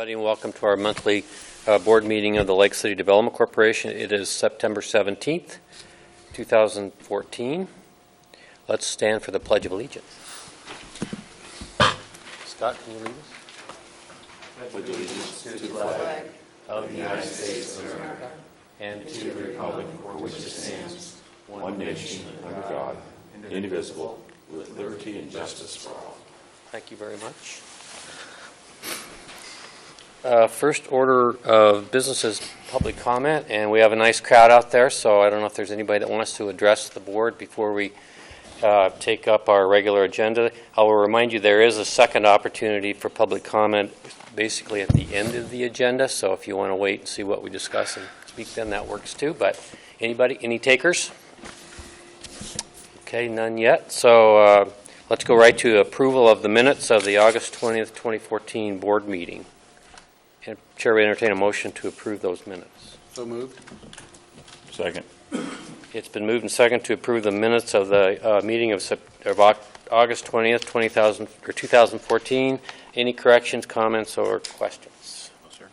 everybody, and welcome to our monthly board meeting of the Lake City Development Corporation. It is September 17th, 2014. Let's stand for the Pledge of Allegiance. Scott, can you lead us? I pledge allegiance to the flag of the United States of America and to the republic for which it stands, one nation under God, indivisible, with liberty and justice for all. Thank you very much. First order of business is public comment, and we have a nice crowd out there, so I don't know if there's anybody that wants to address the board before we take up our regular agenda. I will remind you there is a second opportunity for public comment basically at the end of the agenda, so if you want to wait and see what we discuss and speak then, that works too. But anybody, any takers? Okay, none yet. So let's go right to approval of the minutes of the August 20th, 2014 board meeting. And Chair will entertain a motion to approve those minutes. So moved. Second. It's been moved and second to approve the minutes of the meeting of August 20th, 2014. Any corrections, comments, or questions? No, sir.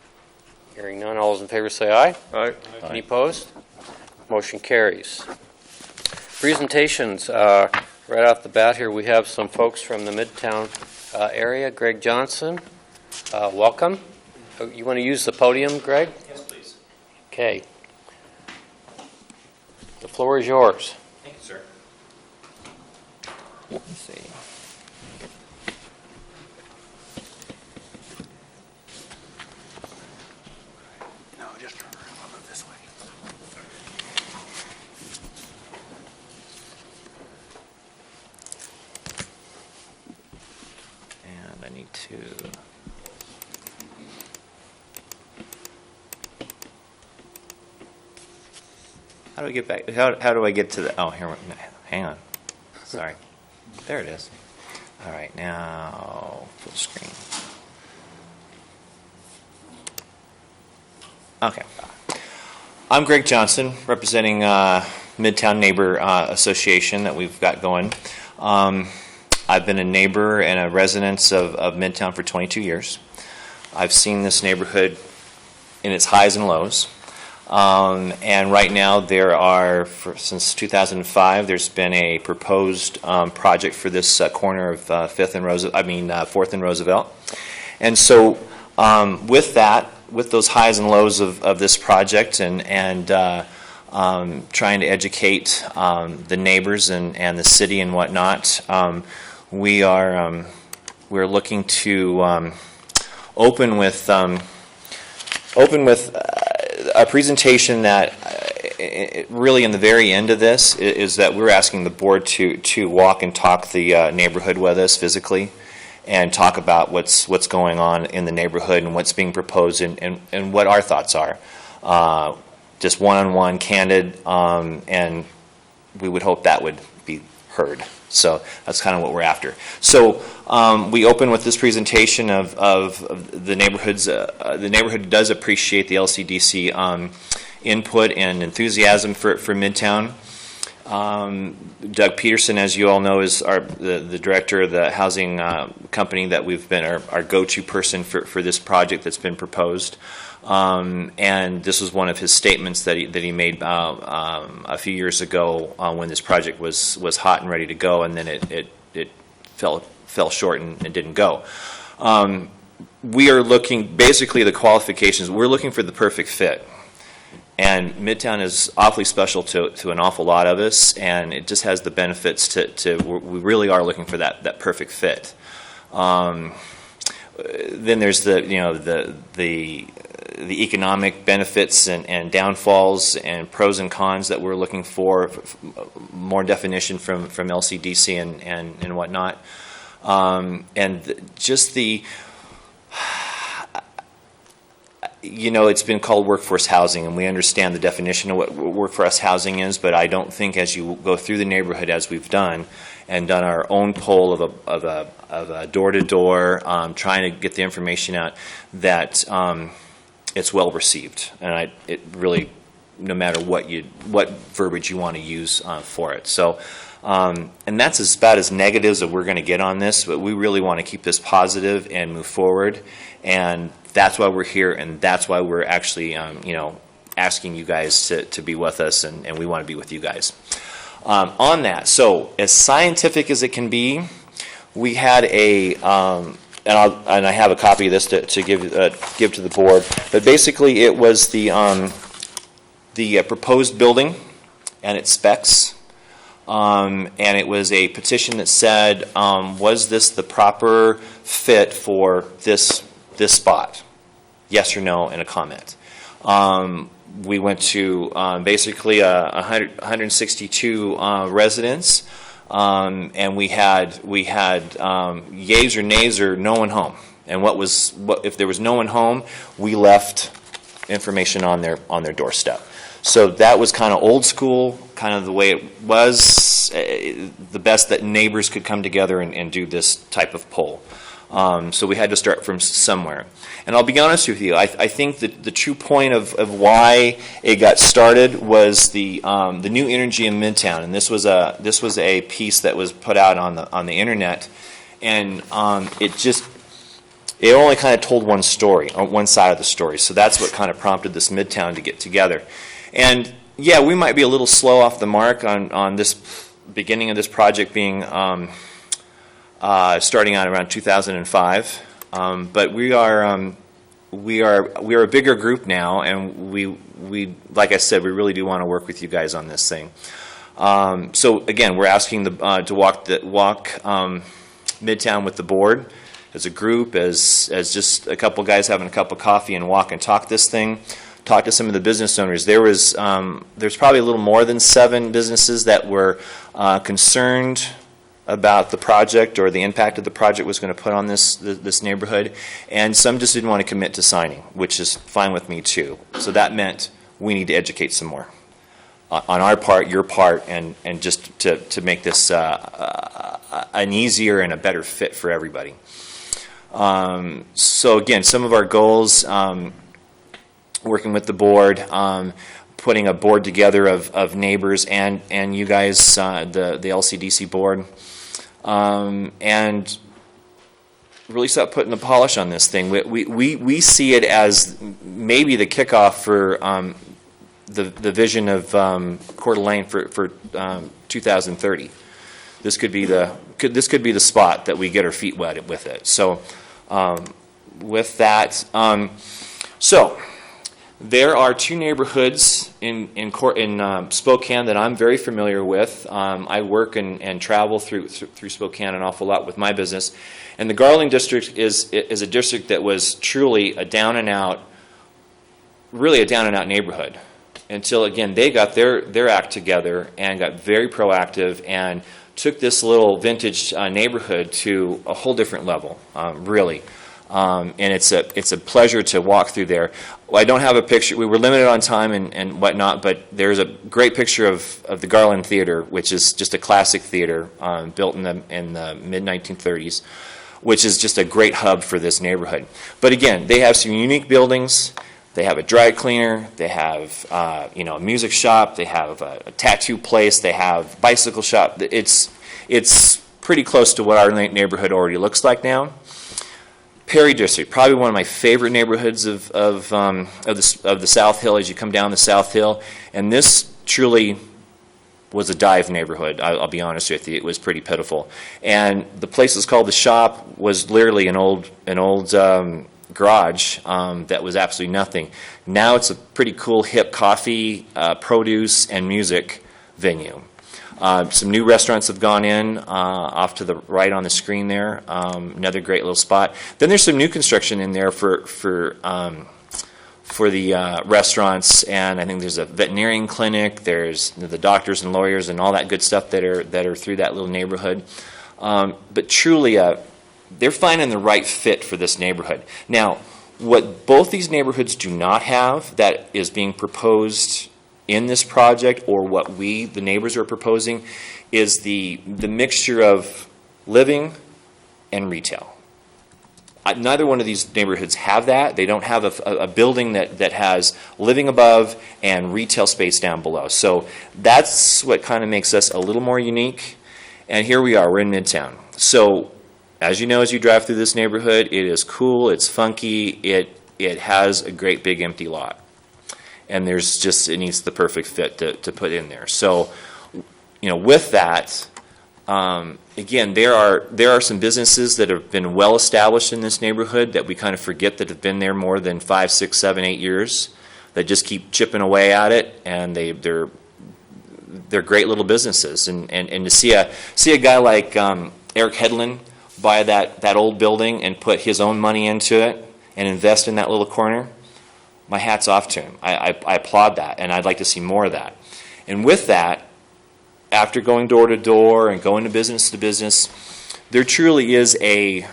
Hearing none, all those in favor say aye. Aye. Any opposed? Motion carries. Presentations. Right off the bat here, we have some folks from the Midtown area. Greg Johnson, welcome. You want to use the podium, Greg? Yes, please. Okay. The floor is yours. Thank you, sir. Let's see. No, just turn around. I'll move this way. And I need to... How do I get back? How do I get to the... Oh, here. Hang on. Sorry. There it is. All right, now full screen. Okay. I'm Greg Johnson, representing Midtown Neighbor Association that we've got going. I've been a neighbor and a resident of Midtown for 22 years. I've seen this neighborhood in its highs and lows. And right now there are, since 2005, there's been a proposed project for this corner of 4th and Roosevelt. And so with that, with those highs and lows of this project and trying to educate the neighbors and the city and whatnot, we're looking to open with a presentation that really in the very end of this is that we're asking the board to walk and talk the neighborhood with us physically and talk about what's going on in the neighborhood and what's being proposed and what our thoughts are. Just one-on-one, candid, and we would hope that would be heard. So that's kind of what we're after. So we open with this presentation of the neighborhoods. The neighborhood does appreciate the LCDC input and enthusiasm for Midtown. Doug Peterson, as you all know, is the director of the housing company that we've been our go-to person for this project that's been proposed. And this was one of his statements that he made a few years ago when this project was hot and ready to go, and then it fell short and didn't go. We are looking, basically the qualifications, we're looking for the perfect fit. And Midtown is awfully special to an awful lot of us, and it just has the benefits we really are looking for that perfect fit. Then there's the economic benefits and downfalls and pros and cons that we're looking for, more definition from Lcdc and whatnot. And just the, it's been called workforce housing, and we understand the definition of what workforce housing is, but I don't think as you go through the neighborhood as we've done our own poll of a door-to-door, trying to get the information out, that it's well received, and it really, no matter what verbiage you want to use for it. So, and that's about as negative as we're going to get on this, but we really want to keep this positive and move forward. And That's why we're here, and that's why we're actually, asking you guys to be with us, and we want to be with you guys. On that, so as scientific as it can be, we had and I have a copy of this to give to the board. But basically, it was the proposed building and its specs, and it was a petition that said, was this the proper fit for this spot? Yes or no, and a comment. We went to basically 162 residents. And we had yays or nays or no one home. And if there was no one home, we left information on their doorstep. So that was kind of old school, kind of the way it was, the best that neighbors could come together and do this type of poll. So we had to start from somewhere. And I'll be honest with you, I think that the true point of why it got started was the new energy in Midtown, and this was a piece that was put out on the internet, and it only kind of told one story, on one side of the story. So that's what kind of prompted this Midtown to get together. And yeah, we might be a little slow off the mark on this beginning of this project being starting out around 2005. But we are a bigger group now, and we like I said, we really do want to work with you guys on this thing. So again, we're asking to walk Midtown with the board as a group, as just a couple guys having a cup of coffee and walk and talk this thing. Talk to some of the business owners. There's probably a little more than 7 businesses that were concerned about the project or the impact that the project was going to put on this neighborhood, and some just didn't want to commit to signing, which is fine with me too. So that meant we need to educate some more on our part, your part, and just to make this an easier and a better fit for everybody. So again, some of our goals, working with the board, putting a board together of neighbors and you guys, the LCDC board, and really start putting the polish on this thing. We see it as maybe the kickoff for the vision of Coeur d'Alene for 2030. This could be the spot that we get our feet wet with it. So with that, so there are 2 neighborhoods in Spokane that I'm very familiar with. I work and travel through Spokane an awful lot with my business, and the Garland district is a district that was truly a down and out neighborhood until again they got their act together and got very proactive and took this little vintage neighborhood to a whole different level, really. And it's a pleasure to walk through there. I don't have a picture. We were limited on time and whatnot, but there's a great picture of the Garland Theater, which is just a classic theater built in the mid-1930s, which is just a great hub for this neighborhood. But again, they have some unique buildings. They have a dry cleaner. They have a music shop. They have a tattoo place. They have bicycle shop. It's pretty close to what our neighborhood already looks like now. Perry District, probably one of my favorite neighborhoods of the South Hill as you come down the South Hill, and this truly was a dive neighborhood. I'll be honest with you, it was pretty pitiful. And the place is called The Shop was literally an old garage that was absolutely nothing. Now it's a pretty cool hip coffee, produce, and music venue. Some new restaurants have gone in off to the right on the screen there. Another great little spot. Then there's some new construction in there for the restaurants, and I think there's a veterinarian clinic. There's the doctors and lawyers and all that good stuff that are through that little neighborhood. But truly, they're finding the right fit for this neighborhood. Now, what both these neighborhoods do not have that is being proposed in this project, or what we, the neighbors, are proposing, is the mixture of living and retail. Neither one of these neighborhoods have that. They don't have a building that has living above and retail space down below. So that's what kind of makes us a little more unique. And here we are, we're in Midtown. So as you know, as you drive through this neighborhood, it is cool, it's funky, it has a great big empty lot. And it needs the perfect fit to put in there. So, with that, again, there are some businesses that have been well established in this neighborhood that we kind of forget that have been there more than 5, 6, 7, 8 years, that just keep chipping away at it, and they're great little businesses. And to see a guy like Eric Hedlund buy that old building and put his own money into it and invest in that little corner, my hat's off to him. I applaud that, and I'd like to see more of that. And with that, after going door to door and going to business, there truly is a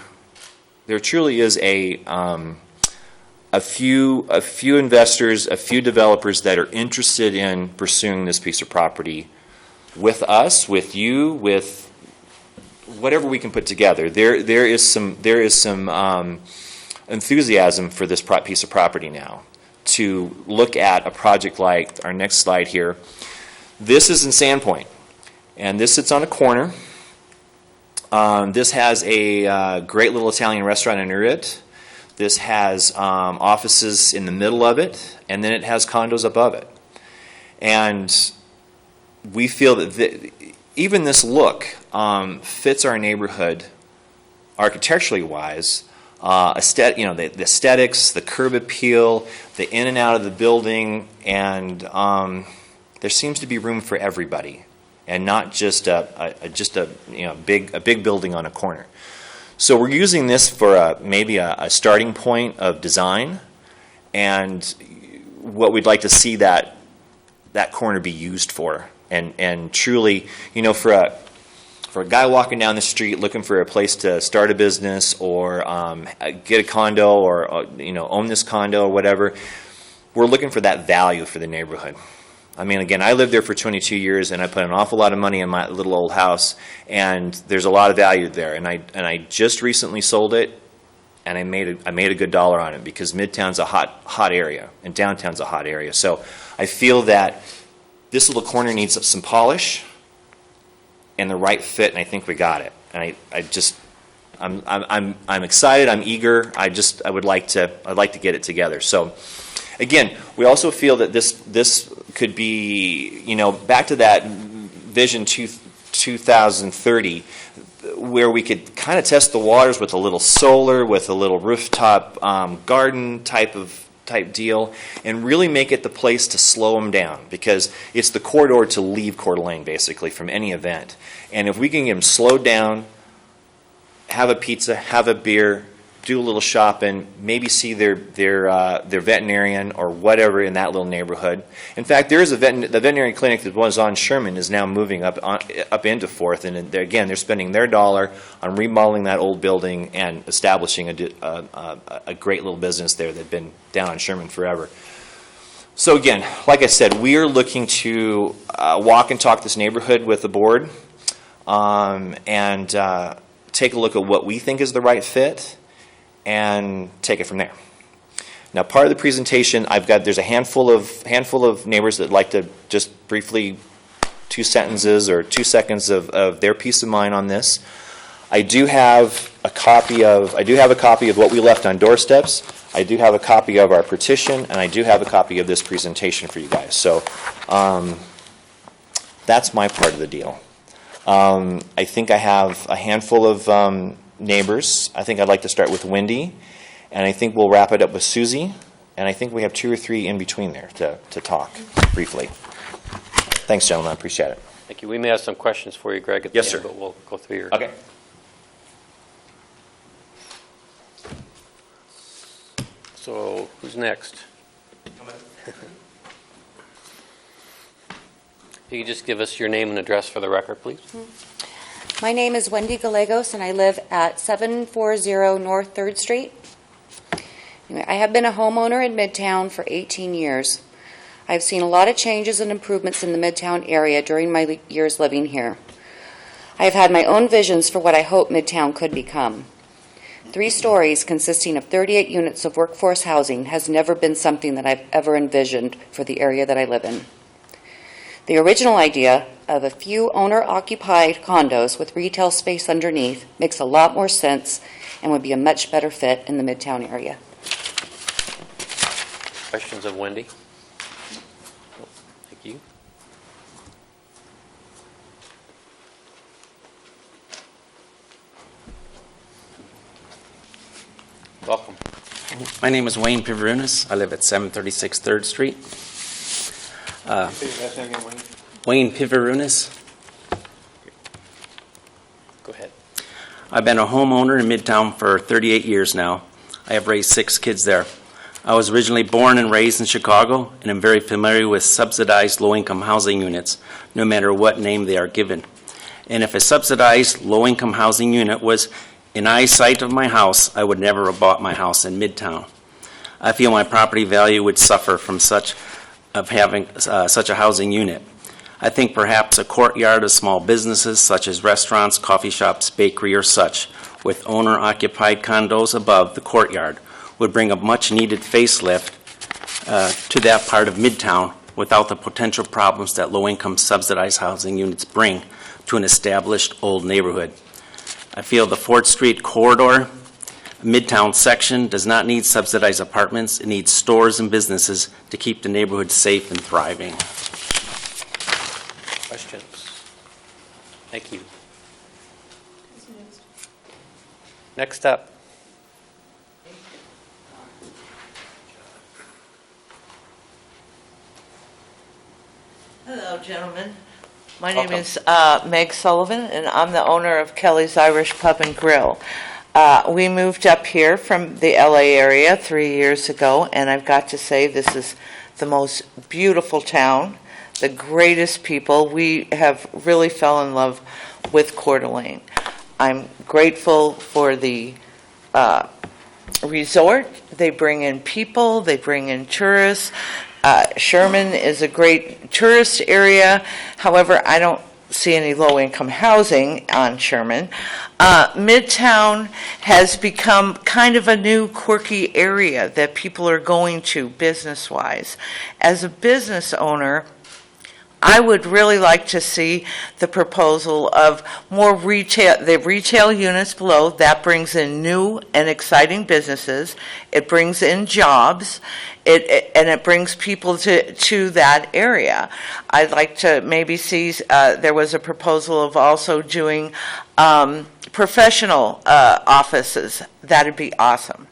few investors, a few developers that are interested in pursuing this piece of property with us, with you, with whatever we can put together. There is some enthusiasm for this piece of property now to look at a project like our next slide here. This is in Sandpoint, and this sits on a corner. This has a great little Italian restaurant under it. This has offices in the middle of it, and then it has condos above it. And we feel that even this look fits our neighborhood architecturally wise. The aesthetics, the curb appeal, the in and out of the building, and there seems to be room for everybody, and not just a big building on a corner. So we're using this for maybe a starting point of design, and what we'd like to see that corner be used for, and truly, for a guy walking down the street looking for a place to start a business or get a condo or own this condo or whatever, we're looking for that value for the neighborhood. I mean, again, I lived there for 22 years, and I put an awful lot of money in my little old house, and there's a lot of value there. And I just recently sold it, and I made a good dollar on it, because Midtown's a hot area, and downtown's a hot area. So I feel that this little corner needs some polish and the right fit, and I think we got it. And I'm excited. I'm eager. I'd like to get it together. So. Again, we also feel that this could be, back to that Vision 2030, where we could kind of test the waters with a little solar, with a little rooftop garden type deal, and really make it the place to slow them down, because it's the corridor to leave Coeur d'Alene, basically, from any event. And if we can get them slowed down, have a pizza, have a beer, do a little shopping, maybe see their veterinarian or whatever in that little neighborhood. In fact, there is the veterinary clinic that was on Sherman is now moving up into Fourth, and they're spending their dollar on remodeling that old building and establishing a great little business there that's been down on Sherman forever. So again, like I said, we are looking to walk and talk this neighborhood with the board, and take a look at what we think is the right fit, and take it from there. Now, part of the presentation, there's a handful of neighbors that like to just briefly, 2 sentences or 2 seconds of their peace of mind on this. I do have a copy of what we left on doorsteps. I do have a copy of our petition, and I do have a copy of this presentation for you guys. So that's my part of the deal. I think I have a handful of neighbors. I think I'd like to start with Wendy, and I think we'll wrap it up with Susie, and I think we have 2 or 3 in between there to talk briefly. Thanks, gentlemen. I appreciate it. Thank you. We may have some questions for you, Greg, at the Yes, end, sir. but we'll go through your... Okay. So, who's next? If you could just give us your name and address for the record, please. My name is Wendy Gallegos, and I live at 740 North 3rd Street. Anyway, I have been a homeowner in Midtown for 18 years. I've seen a lot of changes and improvements in the Midtown area during my years living here. I have had my own visions for what I hope Midtown could become. 3 stories consisting of 38 units of workforce housing has never been something that I've ever envisioned for the area that I live in. The original idea of a few owner-occupied condos with retail space underneath makes a lot more sense and would be a much better fit in the Midtown area. Questions of Wendy? Nope. Thank you. Welcome. My name is Wayne Pivarunas. I live at 736 3rd Street. Wayne Pivarunas. Go ahead. I've been a homeowner in Midtown for 38 years now. I have raised 6 kids there. I was originally born and raised in Chicago, and am very familiar with subsidized low-income housing units, no matter what name they are given. And if a subsidized low-income housing unit was in eyesight of my house, I would never have bought my house in Midtown. I feel my property value would suffer from having such a housing unit. I think perhaps a courtyard of small businesses such as restaurants, coffee shops, bakery, or such, with owner-occupied condos above the courtyard, would bring a much-needed facelift to that part of Midtown without the potential problems that low-income subsidized housing units bring to an established old neighborhood. I feel the 4th Street corridor, Midtown section, does not need subsidized apartments. It needs stores and businesses to keep the neighborhood safe and thriving. Questions? Thank you. Next up. Hello, gentlemen. My name Welcome. is Meg Sullivan, and I'm the owner of Kelly's Irish Pub and Grill. We moved up here from the LA area 3 years ago, and I've got to say this is the most beautiful town, the greatest people. We have really fell in love with Coeur d'Alene. I'm grateful for the resort. They bring in people, they bring in tourists. Sherman is a great tourist area. However, I don't see any low-income housing on Sherman. Midtown has become kind of a new quirky area that people are going to business-wise. As a business owner, I would really like to see the proposal of more retail, the retail units below. That brings in new and exciting businesses. It brings in jobs, and it brings people to that area. I'd like to maybe see, there was a proposal of also doing professional offices. That'd be awesome.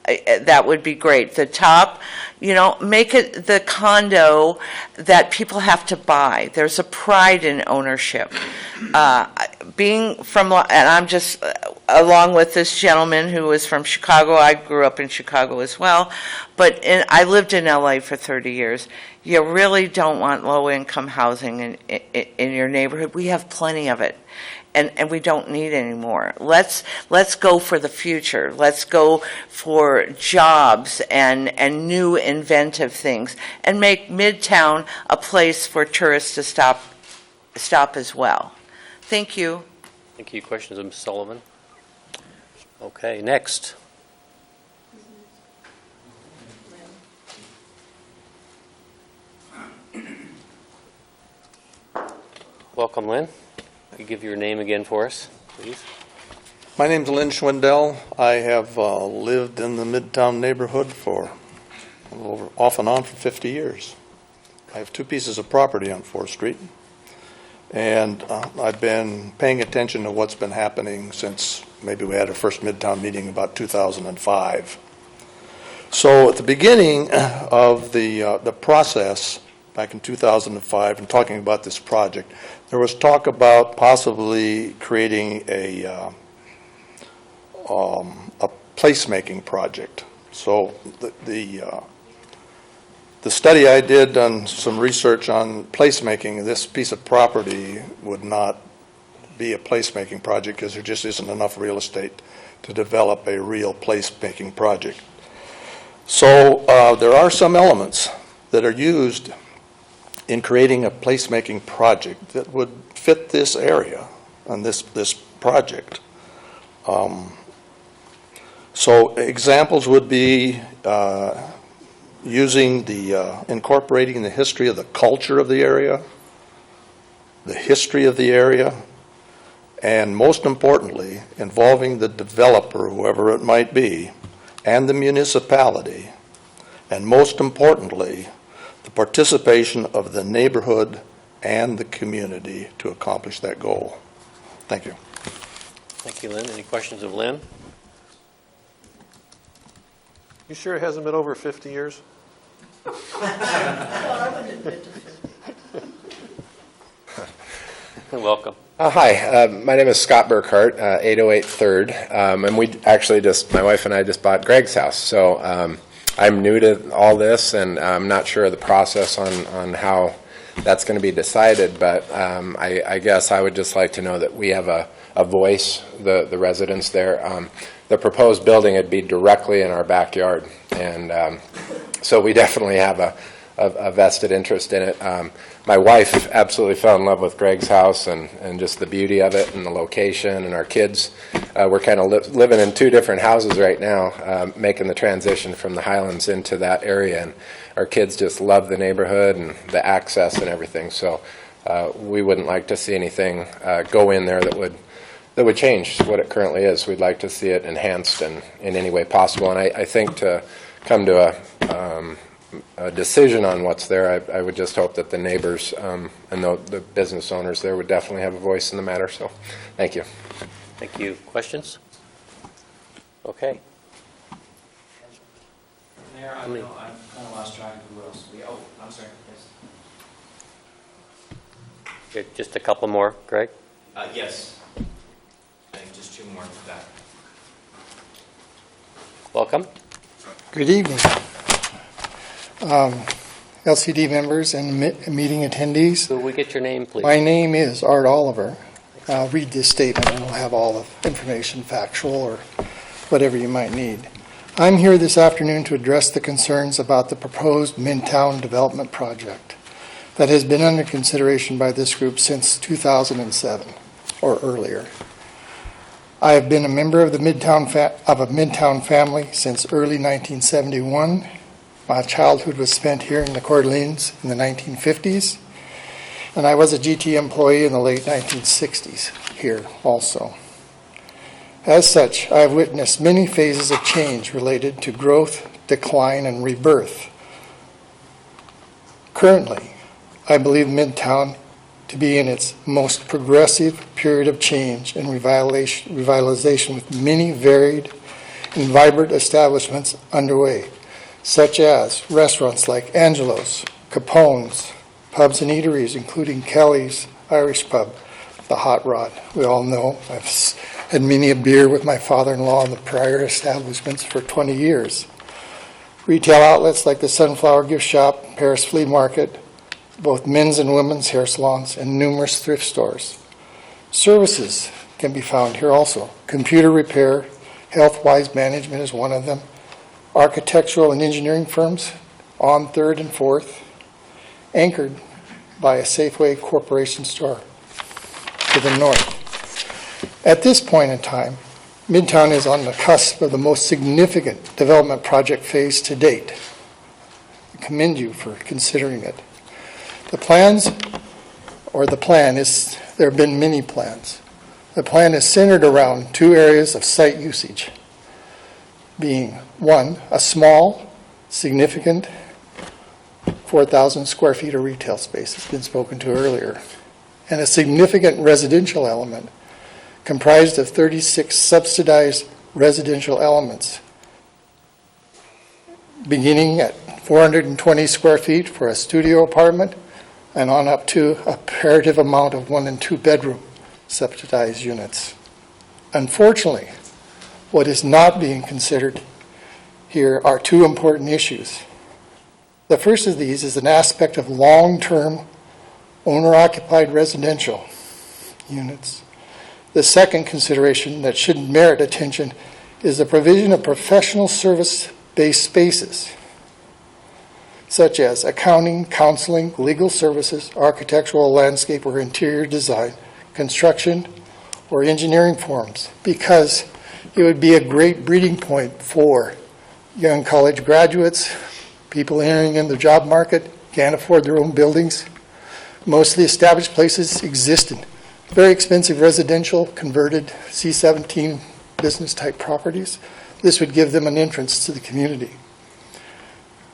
That would be great. The top, make it the condo that people have to buy. There's a pride in ownership. Being from, and I'm just, along with this gentleman who is from Chicago, I grew up in Chicago as well, but I lived in LA for 30 years. You really don't want low-income housing in your neighborhood. We have plenty of it. And we don't need any more. Let's go for the future. Let's go for jobs and new inventive things, and make Midtown a place for tourists to stop as well. Thank you. Thank you. Questions of Ms. Sullivan? Okay, next. Welcome, Lynn. Could you give your name again for us, please? My name's Lynn Schwindel. I have lived in the Midtown neighborhood for off and on for 50 years. I have 2 pieces of property on 4th Street, and I've been paying attention to what's been happening since maybe we had our first Midtown meeting about 2005. So at the beginning of the process, back in 2005, and talking about this project, there was talk about possibly creating a placemaking project. So the study I did on some research on placemaking, this piece of property would not be a placemaking project because there just isn't enough real estate to develop a real placemaking project. So there are some elements that are used in creating a placemaking project that would fit this area and this project. So examples would be incorporating the history of the culture of the area, the history of the area, and most importantly, involving the developer, whoever it might be, and the municipality, and most importantly, the participation of the neighborhood and the community to accomplish that goal. Thank you. Thank you, Lynn. Any questions of Lynn? You sure it hasn't been over 50 years? Welcome. Hi, my name is Scott Burkhart, 808 3rd, and my wife and I just bought Greg's house, so I'm new to all this, and I'm not sure of the process on how that's going to be decided, but I guess I would just like to know that we have a voice, the residents there. The proposed building would be directly in our backyard, and so we definitely have a vested interest in it. My wife absolutely fell in love with Greg's house and just the beauty of it and the location, and our kids. We're kind of living in two different houses right now, making the transition from the Highlands into that area, and our kids just love the neighborhood and the access and everything, so we wouldn't like to see anything go in there that would change what it currently is. We'd like to see it enhanced in any way possible, and I think to come to a decision on what's there, I would just hope that the neighbors and the business owners there would definitely have a voice in the matter. So, thank you. Thank you. Questions? Okay. Mayor, I've kind of lost track of who else. I'm sorry. Yes. Okay, just a couple more, Greg. Yes. I think just two more for that. Welcome. Good evening, LCD members and meeting attendees. Will we get your name, please? My name is Art Oliver. I'll read this statement and we'll have all the information, factual or whatever you might need. I'm here this afternoon to address the concerns about the proposed Midtown development project that has been under consideration by this group since 2007 or earlier. I have been a member of the Midtown family since early 1971. My childhood was spent here in the Coeur d'Alene in the 1950s, and I was a GT employee in the late 1960s here also. As such, I have witnessed many phases of change related to growth, decline, and rebirth. Currently, I believe Midtown to be in its most progressive period of change and revitalization with many varied and vibrant establishments underway, such as restaurants like Angelo's, Capone's, pubs and eateries including Kelly's Irish Pub, the Hot Rod. We all know I've had many a beer with my father-in-law in the prior establishments for 20 years. Retail outlets like the Sunflower Gift Shop, Paris Flea Market, both men's and women's hair salons, and numerous thrift stores. Services can be found here also. Computer repair, Healthwise Management is one of them. Architectural and engineering firms on 3rd and 4th, anchored by a Safeway Corporation store to the north. At this point in time, Midtown is on the cusp of the most significant development project phase to date. I commend you for considering it. The plan is, there have been many plans. The plan is centered around two areas of site usage, being one, a small, significant 4,000 square feet of retail space, it's been spoken to earlier, and a significant residential element comprised of 36 subsidized residential elements, beginning at 420 square feet for a studio apartment and on up to a comparative amount of 1 and 2 bedroom subsidized units. Unfortunately, what is not being considered here are two important issues. The first of these is an aspect of long-term owner-occupied residential units. The second consideration that should merit attention is the provision of professional service-based spaces, such as accounting, counseling, legal services, architectural, landscape, or interior design, construction, or engineering firms, because it would be a great breeding point for young college graduates, people entering in the job market, can't afford their own buildings. Most of the established places exist in very expensive residential, converted C-17 business-type properties. This would give them an entrance to the community.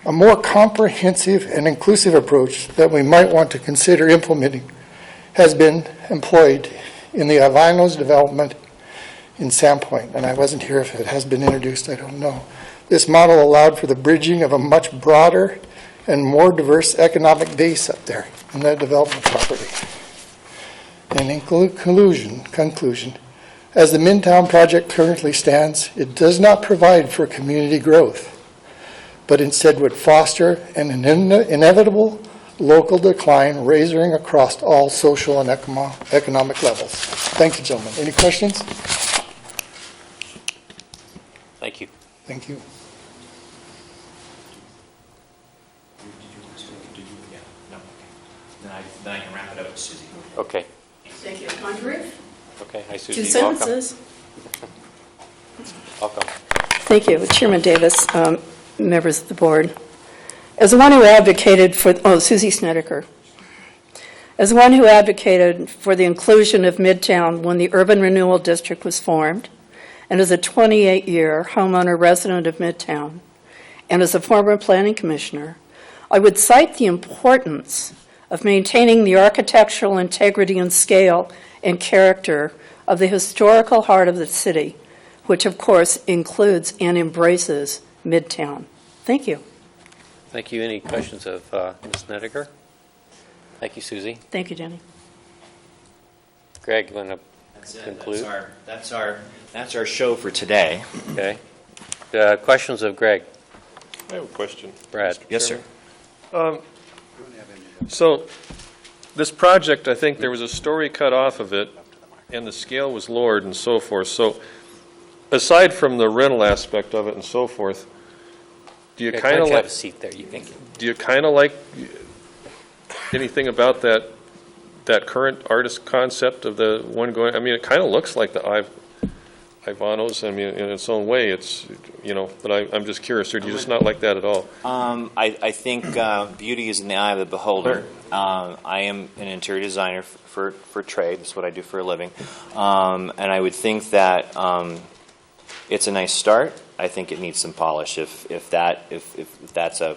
A more comprehensive and inclusive approach that we might want to consider implementing has been employed in the Avino's development in Sandpoint, and I wasn't here if it has been introduced, I don't know. This model allowed for the bridging of a much broader and more diverse economic base up there in that development property. And in conclusion, as the Midtown project currently stands, it does not provide for community growth, but instead would foster an inevitable local decline, raising across all social and economic levels. Thank you, gentlemen. Any questions? Thank you. Thank you. Then I can wrap it up with Susie. Okay. Thank you. Margaret? Okay. Hi, Two Susie. Welcome. sentences. Welcome. Thank you. Chairman Davis, members of the board. As one who advocated for, Susie Snedeker. As one who advocated for the inclusion of Midtown when the Urban Renewal District was formed, and as a 28-year homeowner resident of Midtown, and as a former planning commissioner, I would cite the importance of maintaining the architectural integrity and scale and character of the historical heart of the city, which of course includes and embraces Midtown. Thank you. Thank you. Any questions of Ms. Snedeker? Thank you, Susie. Thank you, Jenny. Greg, you want to That's it. conclude? That's our show for today. Okay. Questions of Greg? I have a question. Brad? Yes, sir. So, this project, I think there was a story cut off of it, and the scale was lowered and so forth. So, aside from the rental aspect of it and so forth, do you Okay, kind why of don't you have like? a seat there? You can. Do you kind of like anything about that current artist concept of the one going? I mean, it kind of looks like the Ivano's. I mean, in its own way, it's But I'm just curious. Or do you just not like that at all? I think beauty is in the eye of the beholder. I am an interior designer for trade. That's what I do for a living. And I would think that it's a nice start. I think it needs some polish. If that's a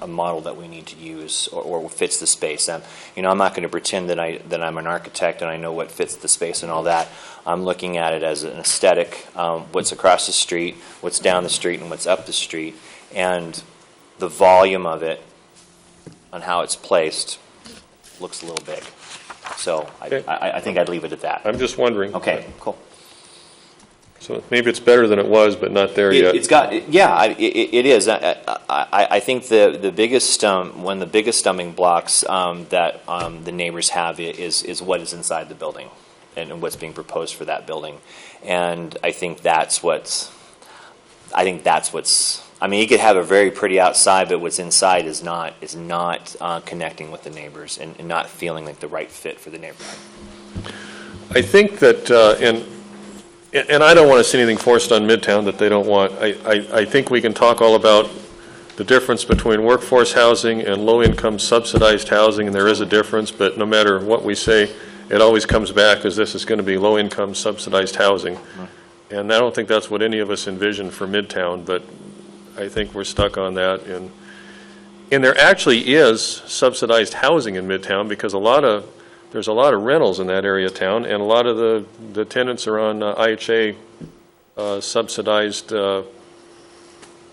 model that we need to use or fits the space. I'm not going to pretend that I'm an architect and I know what fits the space and all that. I'm looking at it as an aesthetic, what's across the street, what's down the street, and what's up the street, and the volume of it on how it's placed looks a little big. So Okay. I think I'd leave it at that. I'm just wondering. Okay, cool. So maybe it's better than it was, but not there yet. It is. I think the biggest one of the biggest stumbling blocks that the neighbors have is what is inside the building and what's being proposed for that building, and I think that's what's. I mean, you could have a very pretty outside, but what's inside is not connecting with the neighbors and not feeling like the right fit for the neighborhood. I think that, and I don't want to see anything forced on Midtown that they don't want. I think we can talk all about the difference between workforce housing and low-income subsidized housing, and there is a difference, but no matter what we say, it always comes back as this is going to be low-income subsidized housing. And I don't think that's what any of us envisioned for Midtown, but I think we're stuck on that. And there actually is subsidized housing in Midtown because there's a lot of rentals in that area of town, and a lot of the tenants are on IHA subsidized,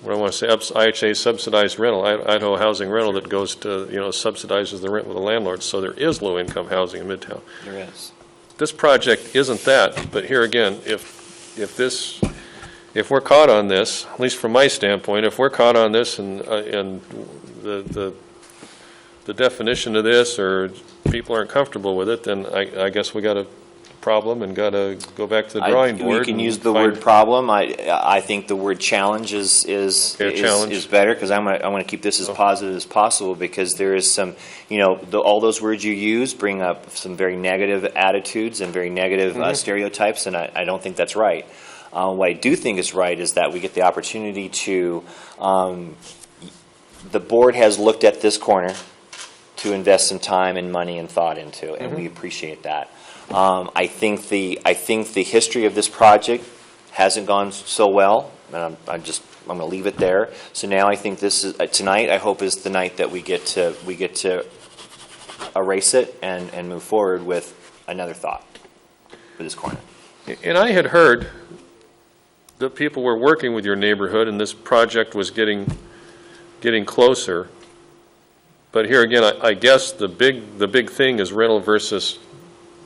IHA subsidized rental, Idaho housing rental that goes to, subsidizes the rent with the landlord. So there is low-income housing in Midtown. There is. This project isn't that, but here again, if we're caught on this, at least from my standpoint, if we're caught on this and the definition of this or people aren't comfortable with it, then I guess we got a problem and got to go back to the drawing board. We can use the word problem. I think the word challenge is better because I want to keep this as positive as possible because there is some, all those words you use bring up some very negative attitudes and very negative stereotypes, and I don't think that's right. What I do think is right is that we get the opportunity to, the board has looked at this corner to invest some time and money and thought into, and we appreciate that. I think the history of this project hasn't gone so well. And I'm going to leave it there. So now I think this is, tonight, I hope is the night that we get to erase it and move forward with another thought for this corner. And I had heard that people were working with your neighborhood and this project was getting closer. But here again, I guess the big thing is rental versus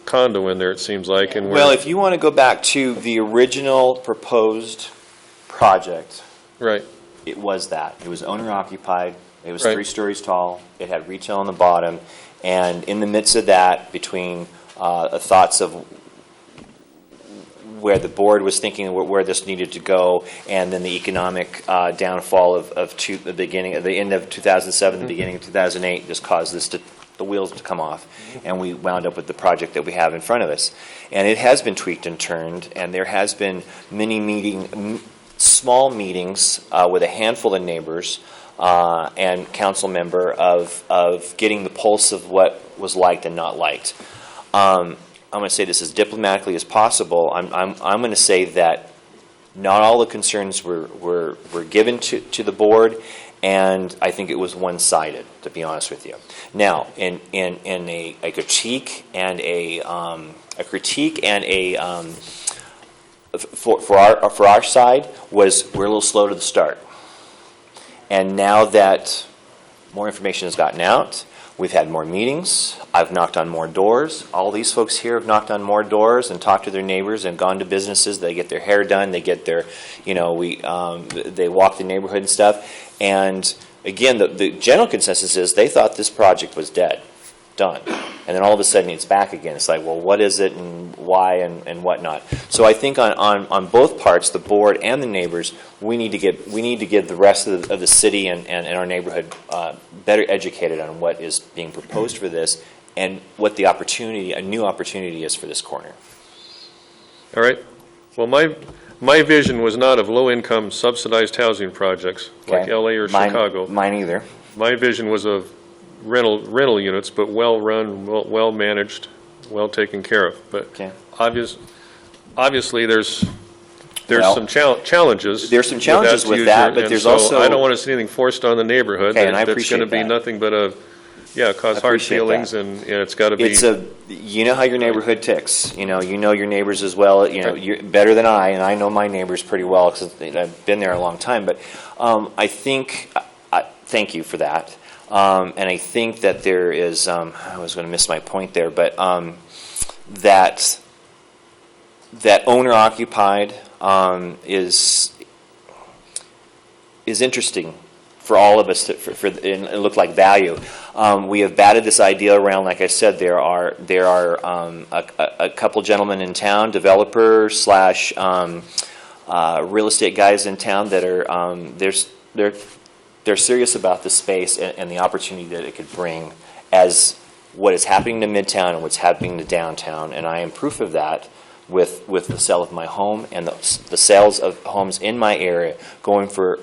condo in there, it seems like. And Well, if you want to go back to the original proposed project, right. it was that. It was owner-occupied. It was Right. 3 stories tall. It had retail on the bottom. And in the midst of that, between thoughts of where the board was thinking where this needed to go, and then the economic downfall of the end of 2007, the beginning of 2008, just caused the wheels to come off, and we wound up with the project that we have in front of us. And it has been tweaked and turned, and there has been small meetings with a handful of neighbors and council member of getting the pulse of what was liked and not liked. I'm going to say this as diplomatically as possible. I'm going to say that not all the concerns were given to the board, and I think it was one-sided, to be honest with you. Now, in a critique and for our side was we're a little slow to the start, and now that more information has gotten out, we've had more meetings. I've knocked on more doors. All these folks here have knocked on more doors and talked to their neighbors and gone to businesses. They get their hair done. They get their, they walk the neighborhood and stuff. And again, the general consensus is they thought this project was dead, done. And then all of a sudden it's back again. It's like, well, what is it and why and whatnot. So I think on both parts, the board and the neighbors, we need to get the rest of the city and our neighborhood better educated on what is being proposed for this and what the opportunity, a new opportunity is for this corner. All right. Well, my vision was not of low-income subsidized housing projects like Okay. L.A. or Chicago. Mine either. My vision was of rental units, but well-run, well-managed, well-taken care of. But Okay. obviously, there's Well, some challenges. there's some challenges with use that, it, but and there's so also- I don't want to see anything forced on the neighborhood. Okay, and I That's appreciate going to be that. nothing but cause hard appreciate feelings, that. and it's got to be. You know how your neighborhood ticks. You know your neighbors as well. You're better than I, and I know my neighbors pretty well because I've been there a long time. But I think, thank you for that. And I think that there is, I was going to miss my point there, but that owner-occupied is interesting for all of us and look like value. We have batted this idea around. Like I said, there are a couple gentlemen in town, developers / real estate guys in town that are they're serious about the space and the opportunity that it could bring as what is happening to Midtown and what's happening to downtown. And I am proof of that with the sale of my home and the sales of homes in my area going for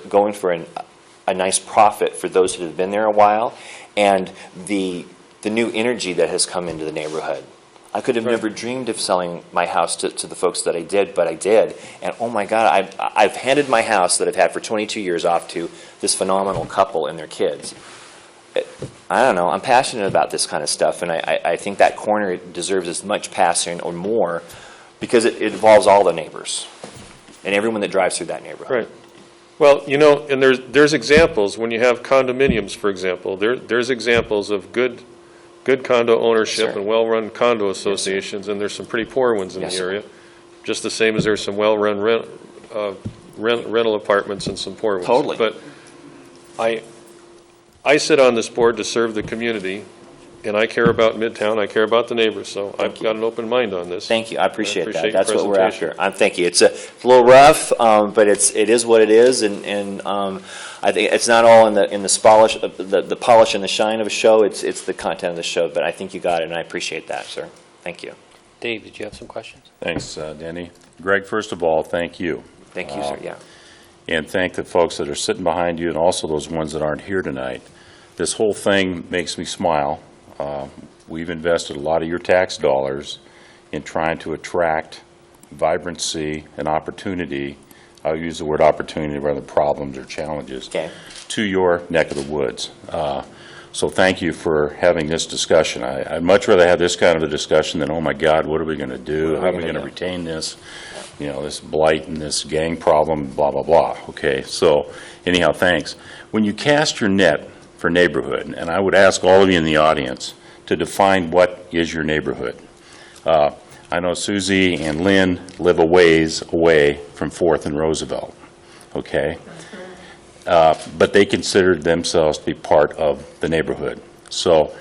a nice profit for those who have been there a while, and the new energy that has come into the neighborhood. I could have never dreamed of selling my house to the folks that I did, but I did. And oh my God, I've handed my house that I've had for 22 years off to this phenomenal couple and their kids. I don't know, I'm passionate about this kind of stuff, and I think that corner deserves as much passion or more because it involves all the neighbors and everyone that drives through that neighborhood. Right. Well, and there's examples when you have condominiums, for example. There's examples of good condo ownership Yes, sir. and well-run condo associations, and there's some pretty poor ones in Yes, the sir. area. Just the same as there's some well-run rental apartments and some poor ones. Totally. But I sit on this board to serve the community, and I care about Midtown. I care about the neighbors, so I've got an open mind on this. Thank you. I appreciate that. your That's what we're presentation. after. Thank you. It's a little rough, but it is what it is, and I think it's not all in the polish, the polish and the shine of a show. It's the content of the show. But I think you got it, and I appreciate that, sir. Thank you. Dave, did you have some questions? Thanks, Denny. Greg, first of all, thank you. Thank you, sir. Yeah. And thank the folks that are sitting behind you and also those ones that aren't here tonight. This whole thing makes me smile. We've invested a lot of your tax dollars in trying to attract vibrancy and opportunity I'll use the word opportunity rather than problems or challenges, Okay. to your neck of the woods. So thank you for having this discussion. I'd much rather have this kind of a discussion than, oh my God, what are we going to do? How are we going to retain this? You know, this blight and this gang problem, blah, blah, blah. Okay, so anyhow, thanks. When you cast your net for neighborhood, and I would ask all of you in the audience to define what is your neighborhood. I know Susie and Lynn live a ways away from 4th and Roosevelt, okay? But they considered themselves to be part of the neighborhood. So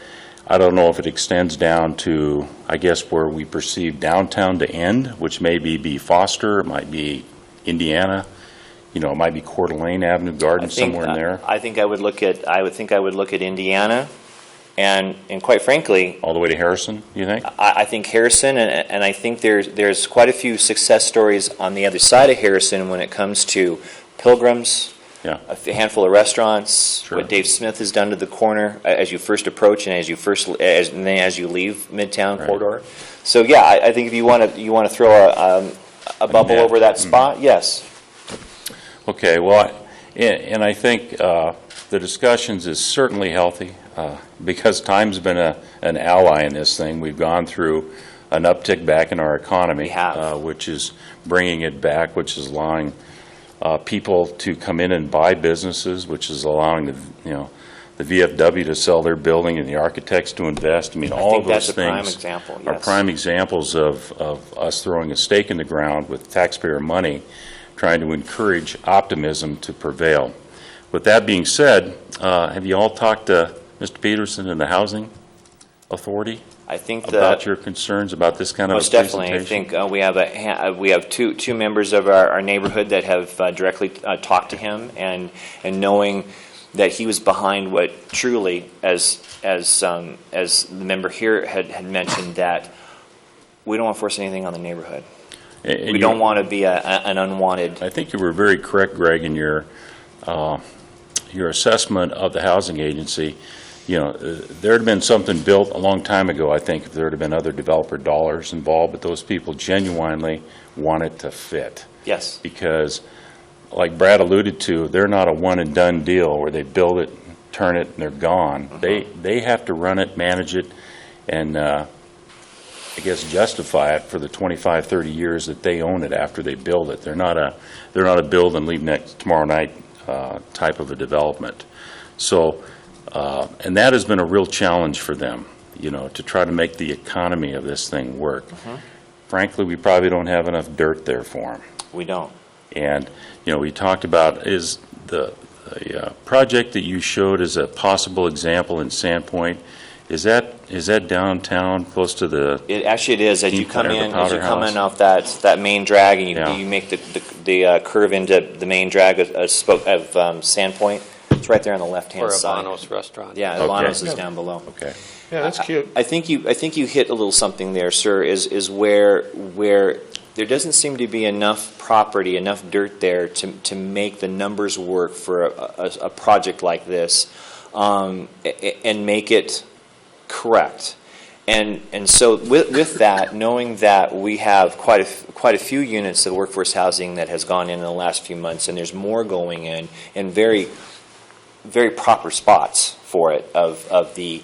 I don't know if it extends down to, I guess, where we perceive downtown to end, which may be Foster, it might be Indiana, you know, it might be Coeur d'Alene Avenue Garden, somewhere in there. I think I would look at Indiana, and quite frankly, All the way to Harrison, you think? I think Harrison, and I think there's quite a few success stories on the other side of Harrison when it comes to Pilgrims, Yeah. a handful of restaurants, Sure. what Dave Smith has done to the corner as you first approach and and then as you leave Midtown Right. corridor. So yeah, I think if you want to throw a bubble net. over that spot, yes. Okay, well, and I think the discussions is certainly healthy because time's been an ally in this thing. We've gone through an uptick back in our economy, We have. which is bringing it back, which is allowing people to come in and buy businesses, which is allowing the VFW to sell their building and the architects to invest. I mean, all think of those that's a prime things example, are yes. prime examples of us throwing a stake in the ground with taxpayer money, trying to encourage optimism to prevail. With that being said, have you all talked to Mr. Peterson and the Housing Authority I think that about your concerns about this kind of a most definitely. presentation? I think we have two members of our neighborhood that have directly talked to him, and knowing that he was behind what truly, as the member here had mentioned, that we don't want to force anything on the neighborhood. And We don't want to be an unwanted. I think you were very correct, Greg, in your assessment of the housing agency. You know, there had been something built a long time ago, I think, if there had been other developer dollars involved, but those people genuinely want it to fit. Yes. Because, like Brad alluded to, they're not a one-and-done deal where they build it, turn it, and they're gone. They have to run it, manage it, and I guess justify it for the 25, 30 years that they own it after they build it. They're not a build and leave tomorrow night type of a development. So, and that has been a real challenge for them, you know, to try to make the economy of this thing work. Frankly, we probably don't have enough dirt there for them. We don't. And, you know, we talked about is the project that you showed as a possible example in Sandpoint, is that downtown close to the? It is. As you Deep come Center, the in, Powder House. off that main drag, and Yeah. you make the curve into the main drag of Sandpoint. It's right there on the left-hand Or a side. Bono's restaurant. Yeah, Okay. Bono's is down below. Okay. Yeah, that's cute. I think you hit a little something there, sir. Is where there doesn't seem to be enough property, enough dirt there to make the numbers work for a project like this, and make it correct. And so with that, knowing that we have quite a few units of workforce housing that has gone in the last few months, and there's more going in very very proper spots for it of being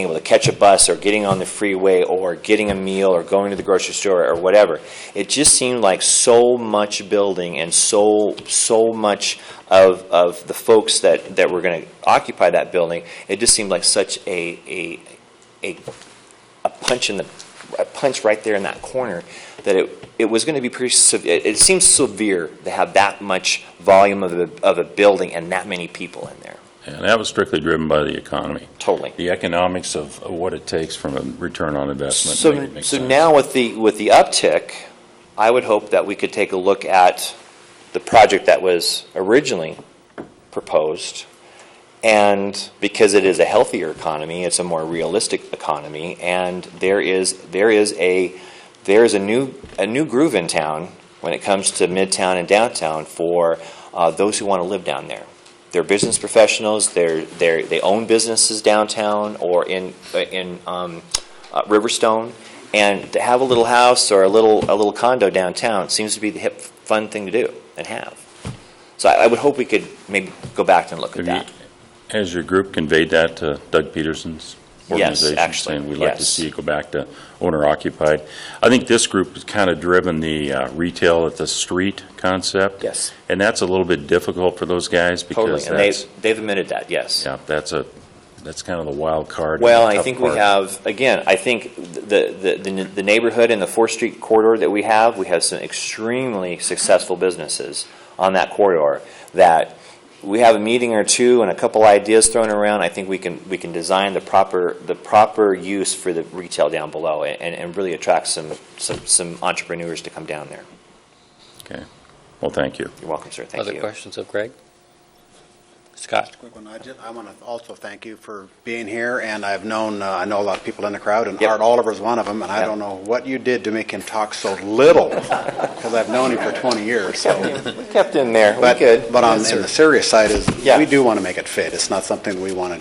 able to catch a bus or getting on the freeway or getting a meal or going to the grocery store or whatever. It just seemed like so much building and so much of the folks that were going to occupy that building. It just seemed like such a punch right there in that corner that it was going to be pretty severe. It seems severe to have that much volume of a building and that many people in there. And that was strictly driven by the economy. Totally. The economics of what it takes from a return on investment. So, made it make so sense. now with the uptick, I would hope that we could take a look at the project that was originally proposed, and because it is a healthier economy, it's a more realistic economy, and there is a new groove in town when it comes to Midtown and downtown for those who want to live down there. They're business professionals. They own businesses downtown or in Riverstone, and to have a little house or a little condo downtown seems to be the fun thing to do and have. So I would hope we could maybe go back and look at that. Has your group conveyed that to Doug Peterson's organization? actually, Saying we'd like to yes. see it go back to owner-occupied. I think this group has kind of driven the retail at the street concept. Yes. And that's a little bit difficult for those guys Totally, because and that's, they've admitted that, yes. yeah, that's kind of the wild card. and Well, the I tough think we part. have, again, I think the neighborhood and the 4th Street corridor that we have some extremely successful businesses on that corridor that we have a meeting or two and a couple ideas thrown around. I think we can design the proper use for the retail down below and really attract some entrepreneurs to come down there. Okay. Well, thank you. You're welcome, sir. Thank Other you. questions of Greg? Scott? Quick one. I want to also thank you for being here, and I know a lot of people in the crowd, and Yep. Art Oliver's one of them, and I Yep. don't know what you did to make him talk so little, because I've known him for 20 years. So. We kept him there. But, We could. but on Yes, in sir. the serious side is Yeah. we do want to make it fit. It's not something we want to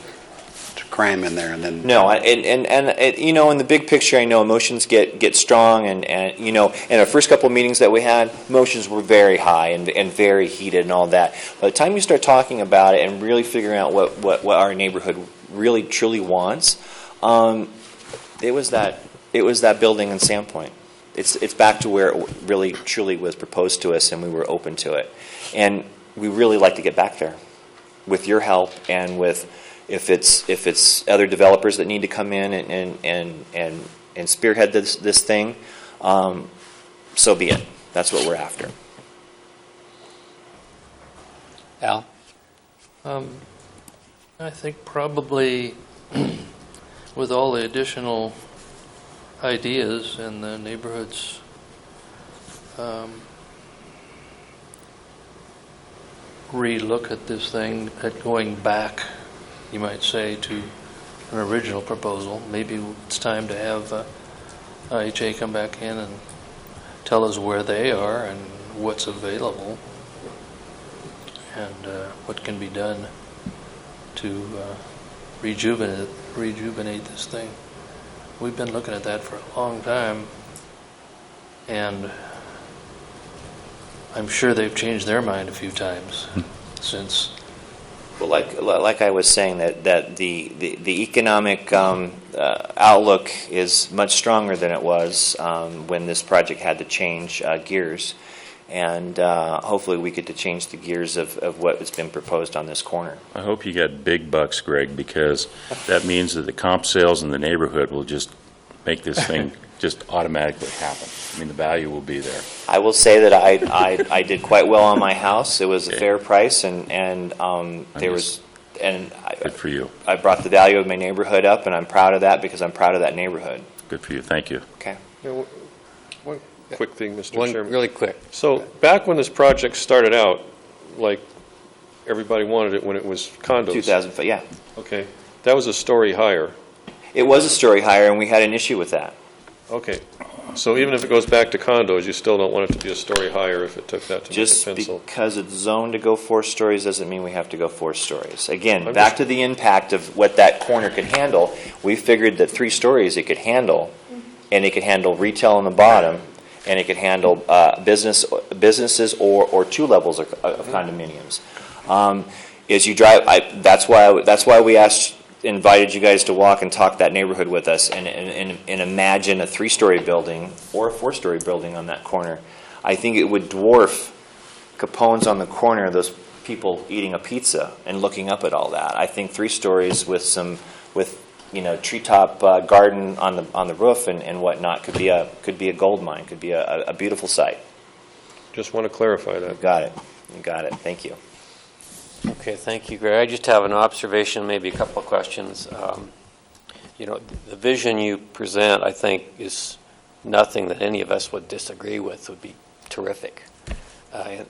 cram in there and then. No, and you know, in the big picture, I know emotions get strong, and you know, in our first couple of meetings that we had, emotions were very high and very heated and all that. By the time you start talking about it and really figuring out what our neighborhood really truly wants, it was that building in Sandpoint. It's back to where it really truly was proposed to us, and we were open to it, and we really like to get back there with your help and with. If it's other developers that need to come in and spearhead this thing, so be it. That's what we're after. Al? I think probably with all the additional ideas and the neighborhoods re-look at this thing, at going back, you might say, to an original proposal. Maybe it's time to have IHA come back in and tell us where they are and what's available and what can be done to rejuvenate this thing. We've been looking at that for a long time, and I'm sure they've changed their mind a few times since. Well, like I was saying, that the economic outlook is much stronger than it was when this project had to change gears, and hopefully we get to change the gears of what has been proposed on this corner. I hope you got big bucks, Greg, because that means that the comp sales in the neighborhood will just make this thing just automatically happen. I mean, the value will be there. I will say that I did quite well on my house. It was a Okay. fair price, and there was, and Good for you. I brought the value of my neighborhood up, and I'm proud of that because I'm proud of that neighborhood. Good for you. Thank you. Okay. One quick thing, Mr. One Chairman. really quick. So back when this project started out, like everybody wanted it when it was condos. 2005, yeah. Okay, that was a story higher. It was a story higher, and we had an issue with that. Okay, so even if it goes back to condos, you still don't want it to be a story higher if it took that to Just make a pencil. because it's zoned to go 4 stories doesn't mean we have to go 4 stories. Again, I'm back just- to the impact of what that corner could handle. We figured that 3 stories it could handle, and it could handle retail on the bottom, and it could handle businesses or 2 levels of condominiums. As you drive, that's why we invited you guys to walk and talk that neighborhood with us and imagine a 3-story building or a 4-story building on that corner. I think it would dwarf Capone's on the corner, those people eating a pizza and looking up at all that. I think 3 stories with treetop garden on the roof and whatnot could be a gold mine, could be a beautiful site. Just want to clarify that. You got it. Thank you. Okay, thank you, Greg. I just have an observation, maybe a couple of questions. The vision you present, I think, is nothing that any of us would disagree with. Would be terrific.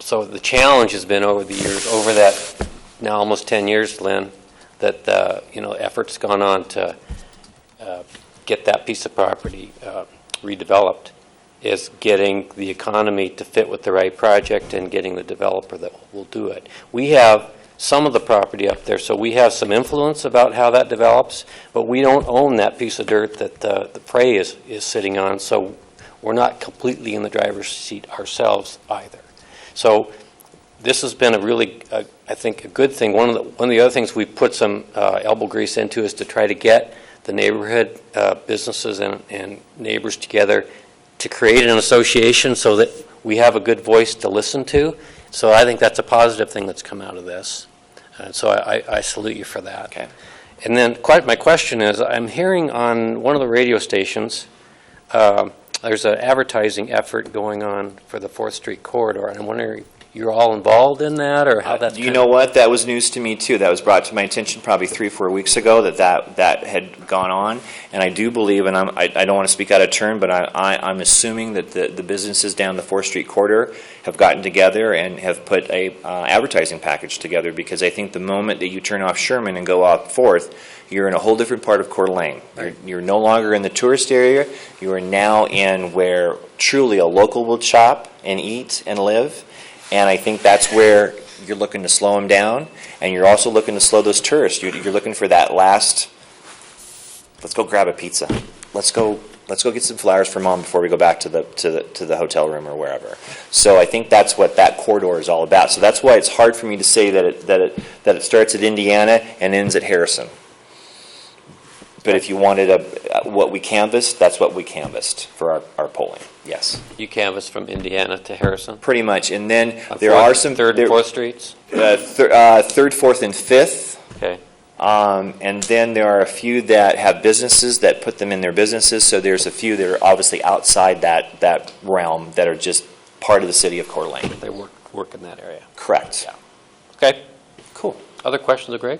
So the challenge has been over the years, over that now almost 10 years, Lynn, that effort's gone on to get that piece of property redeveloped, is getting the economy to fit with the right project and getting the developer that will do it. We have some of the property up there, so we have some influence about how that develops, but we don't own that piece of dirt that the prey is sitting on, so we're not completely in the driver's seat ourselves either. So this has been a really, I think, a good thing. One of the other things we put some elbow grease into is to try to get the neighborhood businesses and neighbors together to create an association so that we have a good voice to listen to. So I think that's a positive thing that's come out of this. And so I salute you for that. Okay. And then my question is, I'm hearing on one of the radio stations, there's an advertising effort going on for the 4th Street corridor, and I'm wondering, you're all involved in that, or how that's You know what? That was news to me, too. That was brought to my attention probably 3 or 4 weeks ago that had gone on. And I do believe, and I don't want to speak out of turn, but I'm assuming that the businesses down the 4th Street corridor have gotten together and have put a advertising package together, because I think the moment that you turn off Sherman and go out 4th, you're in a whole different part of Coeur d'Alene. You're no longer in the tourist area. You are now in where truly a local will shop and eat and live. And I think that's where you're looking to slow them down, and you're also looking to slow those tourists. You're looking for that last, let's go grab a pizza. Let's go get some flowers for Mom before we go back to the hotel room or wherever. So I think that's what that corridor is all about. So that's why it's hard for me to say that it starts at Indiana and ends at Harrison. But if you wanted what we canvassed, that's what we canvassed for our polling. Yes. You canvass from Indiana to Harrison? Pretty much. And then there are some... 3rd and 4th Streets? 3rd, 4th, and 5th. Okay. And then there are a few that have businesses that put them in their businesses. So there's a few that are obviously outside that realm that are just part of the city of Coeur d'Alene. They work in that area. Correct. Yeah. Okay. Cool. Other questions of Greg?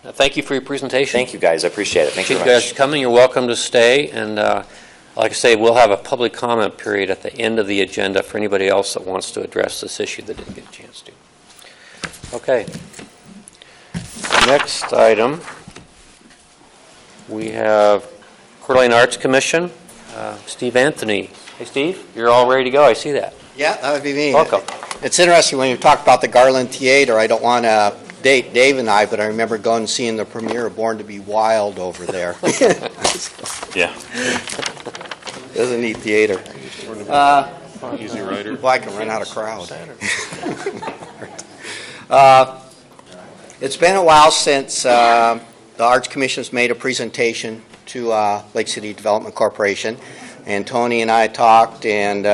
Thank you for your presentation. Thank you, guys. I appreciate it. Thank you very guys much. for coming. You're welcome to stay. And like I say, we'll have a public comment period at the end of the agenda for anybody else that wants to address this issue that didn't get a chance to. Okay. Next item, we have Coeur d'Alene Arts Commission. Steve Anthony. Hey, Steve, you're all ready to go. I see that. Yeah, that would be me. Welcome. It's interesting when you talk about the Garland Theater. I don't want to date Dave and I, but I remember going and seeing the premiere of Born to be Wild over there. Yeah. It was a neat theater. Easy Rider. Well, I can run out of crowd. It's been a while since the Arts Commission's made a presentation to Lake City Development Corporation, and Tony and I talked, and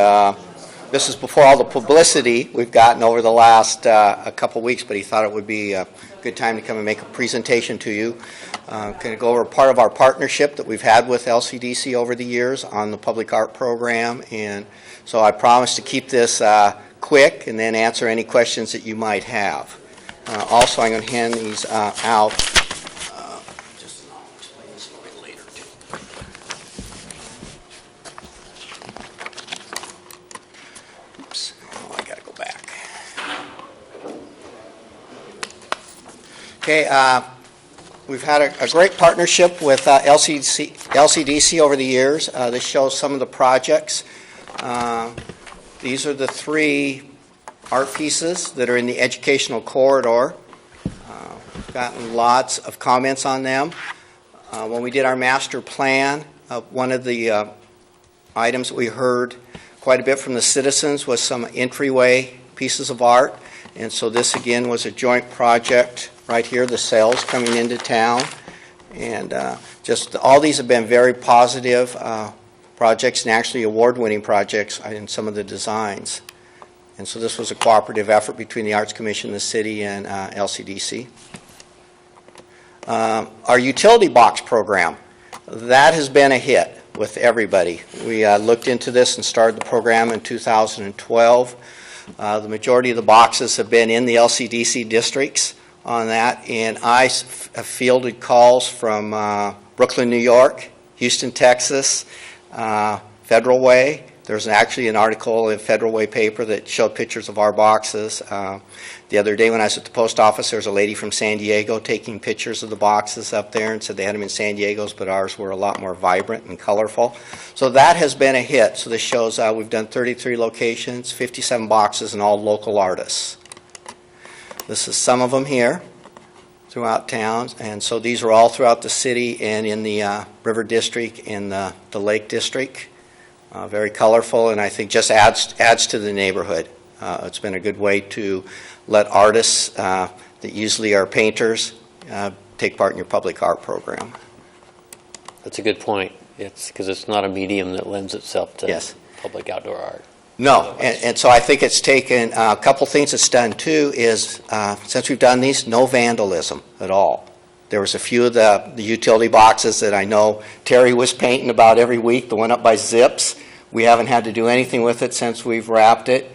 this is before all the publicity we've gotten over the last a couple weeks, but he thought it would be a good time to come and make a presentation to you. Going to go over part of our partnership that we've had with Lcdc over the years on the public art program, and so I promise to keep this quick and then answer any questions that you might have. Also, I'm going to hand these out. Just I'll explain the story later, too. Oops. Oh, I got to go back. Okay. We've had a great partnership with LCDC over the years. This shows some of the projects. These are the 3 art pieces that are in the educational corridor. We've gotten lots of comments on them. When we did our master plan, one of the items that we heard quite a bit from the citizens was some entryway pieces of art. And so this again was a joint project right here, the sails coming into town. And just all these have been very positive projects and actually award-winning projects in some of the designs. And so this was a cooperative effort between the Arts Commission, the city, and LCDC. Our utility box program, that has been a hit with everybody. We looked into this and started the program in 2012. The majority of the boxes have been in the LCDC districts on that, and I have fielded calls from Brooklyn, New York, Houston, Texas, Federal Way. There's actually an article in Federal Way paper that showed pictures of our boxes. The other day when I was at the post office, there was a lady from San Diego taking pictures of the boxes up there and said they had them in San Diego's, but ours were a lot more vibrant and colorful. So that has been a hit. So this shows we've done 33 locations, 57 boxes, and all local artists. This is some of them here throughout town, and so these are all throughout the city and in the River District and the Lake District. Very colorful, and I think just adds to the neighborhood. It's been a good way to let artists that usually are painters take part in your public art program. That's a good point. It's because it's not a medium that lends itself to Yes. public outdoor art. No, and so I think it's taken, a couple things it's done too is, since we've done these, no vandalism at all. There was a few of the utility boxes that I know Terry was painting about every week, the one up by Zips. We haven't had to do anything with it since we've wrapped it.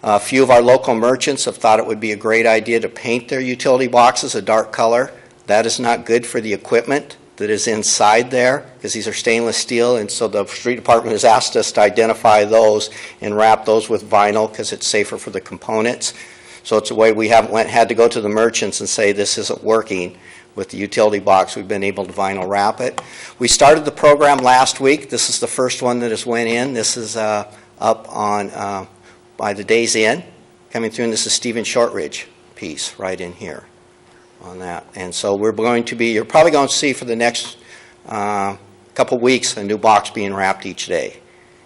A few of our local merchants have thought it would be a great idea to paint their utility boxes a dark color. That is not good for the equipment that is inside there, because these are stainless steel, and so the street department has asked us to identify those and wrap those with vinyl because it's safer for the components. So it's a way we haven't had to go to the merchants and say this isn't working with the utility box. We've been able to vinyl wrap it. We started the program last week. This is the first one that has went in. This is up on by the Days Inn coming through, and this is Stephen Shortridge piece right in here on that. And so we're going to be, you're probably going to see for the next couple weeks a new box being wrapped each day.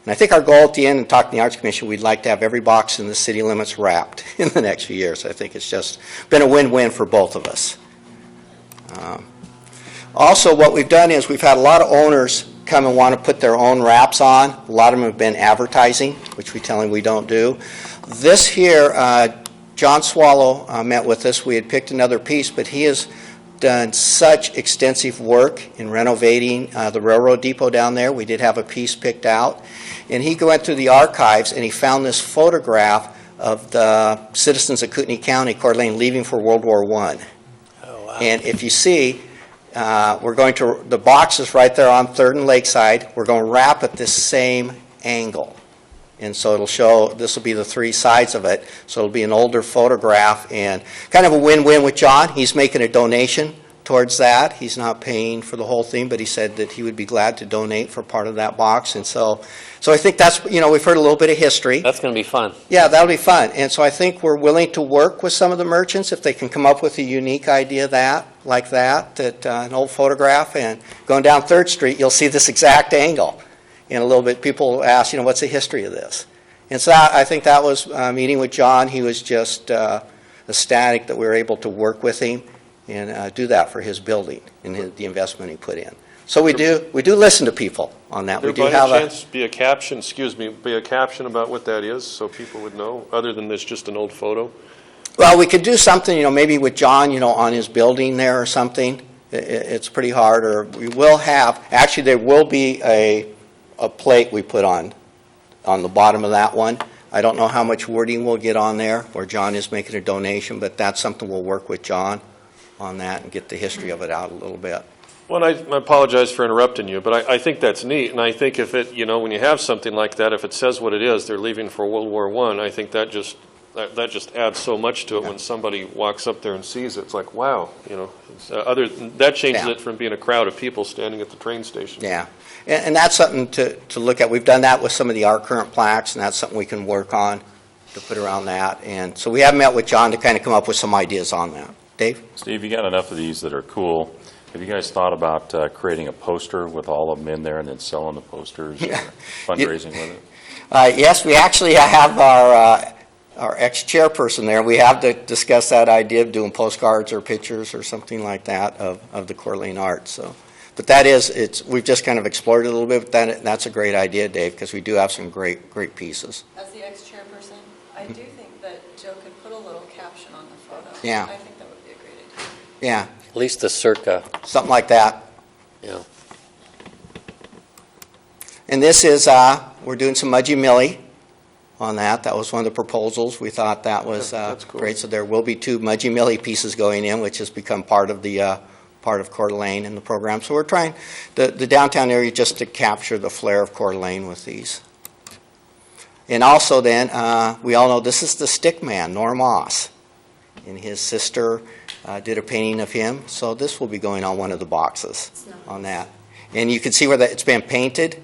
And I think our goal at the end, and talking to the Arts Commission, we'd like to have every box in the city limits wrapped in the next few years. I think it's just been a win-win for both of us. Also, what we've done is we've had a lot of owners come and want to put their own wraps on. A lot of them have been advertising, which we tell them we don't do. This here, John Swallow met with us. We had picked another piece, but he has done such extensive work in renovating the railroad depot down there. We did have a piece picked out. And he went through the archives and he found this photograph of the citizens of Kootenai County, Coeur d'Alene, leaving for World War I. Oh, wow. And if you see, we're going to, the box is right there on 3rd and Lakeside. We're going to wrap it this same angle. And so it'll show, this will be the three sides of it. So it'll be an older photograph and kind of a win-win with John. He's making a donation towards that. He's not paying for the whole thing, but he said that he would be glad to donate for part of that box. And so I think that's, we've heard a little bit of history. That's going to be fun. Yeah, that'll be fun. And so I think we're willing to work with some of the merchants if they can come up with a unique idea like that, an old photograph. And going down 3rd Street, you'll see this exact angle. And a little bit, people ask, what's the history of this? And so I think that was meeting with John. He was just ecstatic that we were able to work with him and do that for his building and the investment he put in. So we do listen to people on that. There We do by have any chance be a caption, be a caption about what that is so people would know, other than this just an old photo? Well, we could do something, maybe with John, on his building there or something. It's pretty hard. Or we will have, actually there will be a plate we put on the bottom of that one. I don't know how much wording we'll get on there, where John is making a donation, but that's something we'll work with John on that and get the history of it out a little bit. Well, I apologize for interrupting you, but I think that's neat, and I think if it, when you have something like that, if it says what it is, they're leaving for World War I, I think that just adds so much to it when somebody walks up there and sees it. It's like, wow, that changes it from being a crowd of people standing at the train station. Yeah, and that's something to look at. We've done that with some of the Our Current plaques, and that's something we can work on to put around that. And so we have met with John to kind of come up with some ideas on that. Dave? Steve, you got enough of these that are cool. Have you guys thought about creating a poster with all of them in there and then selling the posters, or fundraising with it? Yes, we actually have our ex-chairperson there. We have discussed that idea of doing postcards or pictures or something like that of the Coeur d'Alene art. So, but that is, we've just kind of explored it a little bit. But that's a great idea, Dave, because we do have some great pieces. As the ex-chairperson, I do think that Joe could put a little caption on the photo. Yeah. I think that would be a great idea. Yeah. At least the circa. Something like that. Yeah. And this is, we're doing some Mudgy Millie on that. That was one of the proposals. We thought that was cool. great. So there will be 2 Mudgy Millie pieces going in, which has become part of Coeur d'Alene in the program. So we're trying the downtown area just to capture the flair of Coeur d'Alene with these. And also then, we all know this is the stick man, Norm Moss. And his sister did a painting of him. So this will be going on one of the boxes on that. And you can see where it's been painted.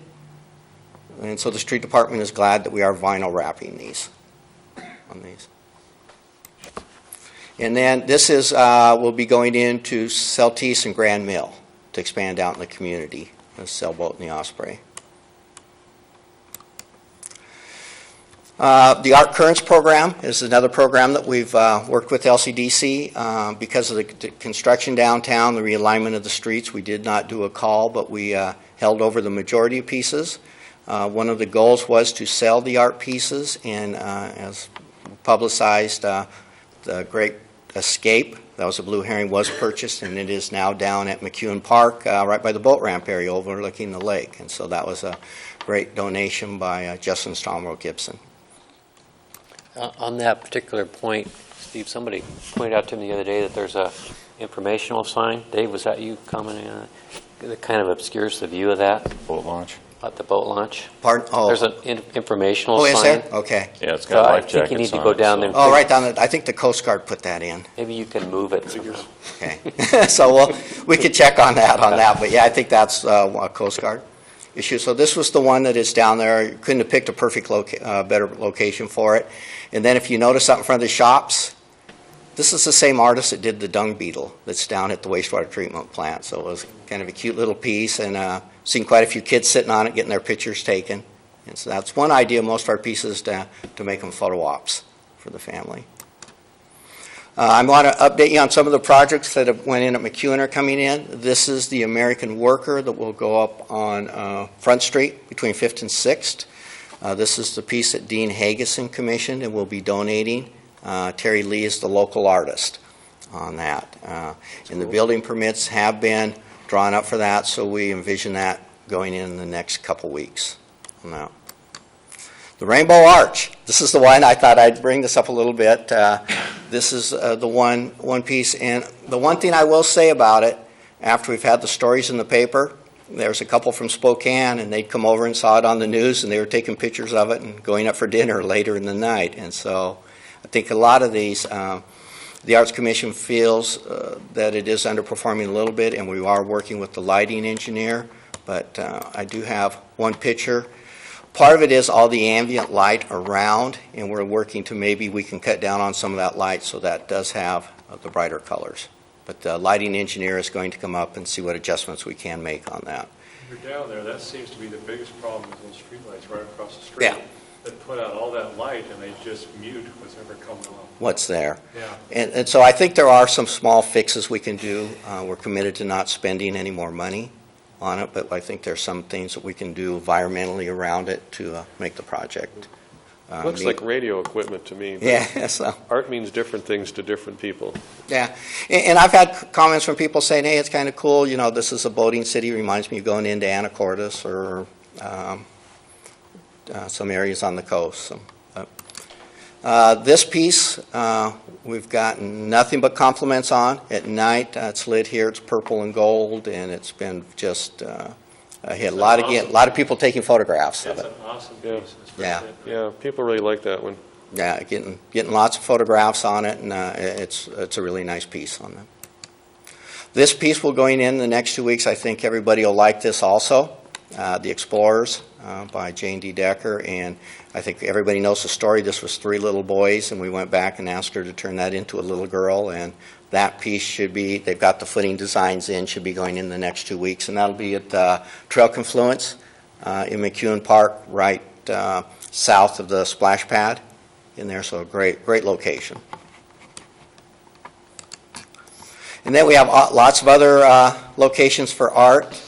And so the street department is glad that we are vinyl wrapping these on these. And then this is, we'll be going into Celtice and Grand Mill to expand out in the community, the sailboat and the Osprey. The Art Currents program is another program that we've worked with LCDC. Because of the construction downtown, the realignment of the streets, we did not do a call, but we held over the majority of pieces. One of the goals was to sell the art pieces, and as publicized, the Great Escape, that was a blue herring, was purchased, and it is now down at McEwen Park, right by the boat ramp area overlooking the lake. And so that was a great donation by Justin Stromrow Gibson. On that particular point, Steve, somebody pointed out to me the other day that there's a informational sign. Dave, was that you commenting on it? That kind of obscures the view of that? Boat launch. At the boat launch? Pardon? Oh. There's an informational sign. Oh, is there? Okay. Yeah, it's So got I life think you jackets need to on go it, down so- there. and Oh, right down I think the Coast Guard put that in. Maybe you can move it somehow. Okay. So we could check on that. But yeah, I think that's a Coast Guard issue. So this was the one that is down there. You couldn't have picked a perfect better location for it. And then if you notice up in front of the shops, this is the same artist that did the dung beetle that's down at the wastewater treatment plant. So it was kind of a cute little piece, and seen quite a few kids sitting on it getting their pictures taken. And so that's one idea of most of our pieces, to make them photo ops for the family. I want to update you on some of the projects that have went in at McEwen are coming in. This is the American Worker that will go up on Front Street between 5th and 6th. This is the piece that Dean Hageson commissioned and will be donating. Terry Lee is the local artist on that. And the building permits have been drawn up for that, so we envision that going in the next couple weeks. Now, the Rainbow Arch. This is the one I thought I'd bring this up a little bit. This is the one piece, and the one thing I will say about it, after we've had the stories in the paper, there's a couple from Spokane, and they'd come over and saw it on the news, and they were taking pictures of it and going up for dinner later in the night. And so I think a lot of these, the Arts Commission feels that it is underperforming a little bit, and we are working with the lighting engineer. But I do have one picture. Part of it is all the ambient light around, and we're working to maybe we can cut down on some of that light so that does have the brighter colors. But the lighting engineer is going to come up and see what adjustments we can make on that. If you're down there, that seems to be the biggest problem with those streetlights right across the street. Yeah. That put out all that light and they just mute what's ever coming along. What's there. Yeah. And so I think there are some small fixes we can do. We're committed to not spending any more money on it, but I think there's some things that we can do environmentally around it to make the project. Looks like radio equipment to me. But Yeah, so. Art means different things to different people. Yeah, and I've had comments from people saying, hey, it's kind of cool, you know, this is a boating city, reminds me of going into Anacortes or some areas on the coast. So, this piece, we've gotten nothing but compliments on. At night, it's lit here, it's purple and gold, and it's been just a hit. A lot of people taking photographs of It's it. an awesome piece. Yeah. Yeah, people really like that one. Yeah, getting lots of photographs on it, and it's a really nice piece on them. This piece will going in the next 2 weeks. I think everybody will like this also. The Explorers by Jane D. Decker, and I think everybody knows the story. This was 3 little boys, and we went back and asked her to turn that into a little girl, and that piece should be, they've got the footing designs in, should be going in the next 2 weeks, and that'll be at Trail Confluence in McEwen Park, right south of the splash pad in there, so a great location. And then we have lots of other locations for art.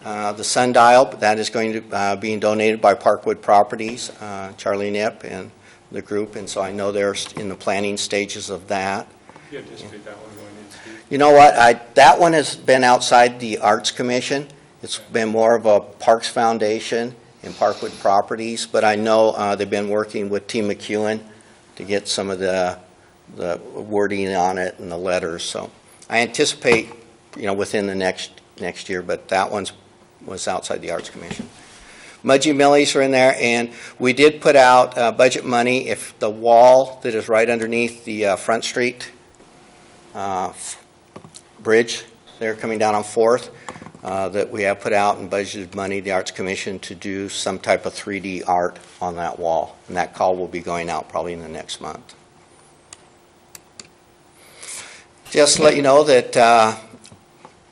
The sundial, that is going to being donated by Parkwood Properties, Charlie Knipp and the group, and so I know they're in the planning stages of that. You anticipate that one going in, Steve? You know what, that one has been outside the Arts Commission. It's been more of a Parks Foundation and Parkwood Properties, but I know they've been working with Team McEwen to get some of the wording on it and the letters, so I anticipate, you know, within the next year, but that one was outside the Arts Commission. Mudgee Millies are in there, and we did put out budget money if the wall that is right underneath the Front Street bridge there coming down on 4th, that we have put out and budgeted money, the Arts Commission, to do some type of 3D art on that wall, and that call will be going out probably in the next month. Just to let you know that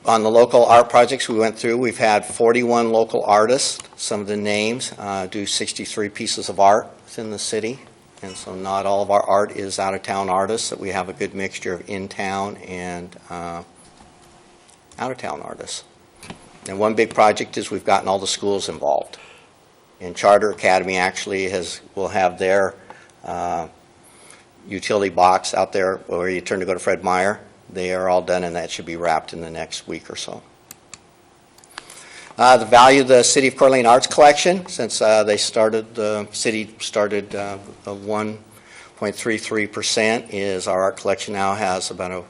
on the local art projects we went through, we've had 41 local artists, some of the names, do 63 pieces of art within the city, and so not all of our art is out-of-town artists, that we have a good mixture of in-town and out-of-town artists. And one big project is we've gotten all the schools involved. And Charter Academy actually will have their utility box out there where you turn to go to Fred Meyer. They are all done, and that should be wrapped in the next week or so. The value of the City of Coeur d'Alene Arts Collection, since the city started 1.33%, is our art collection now has about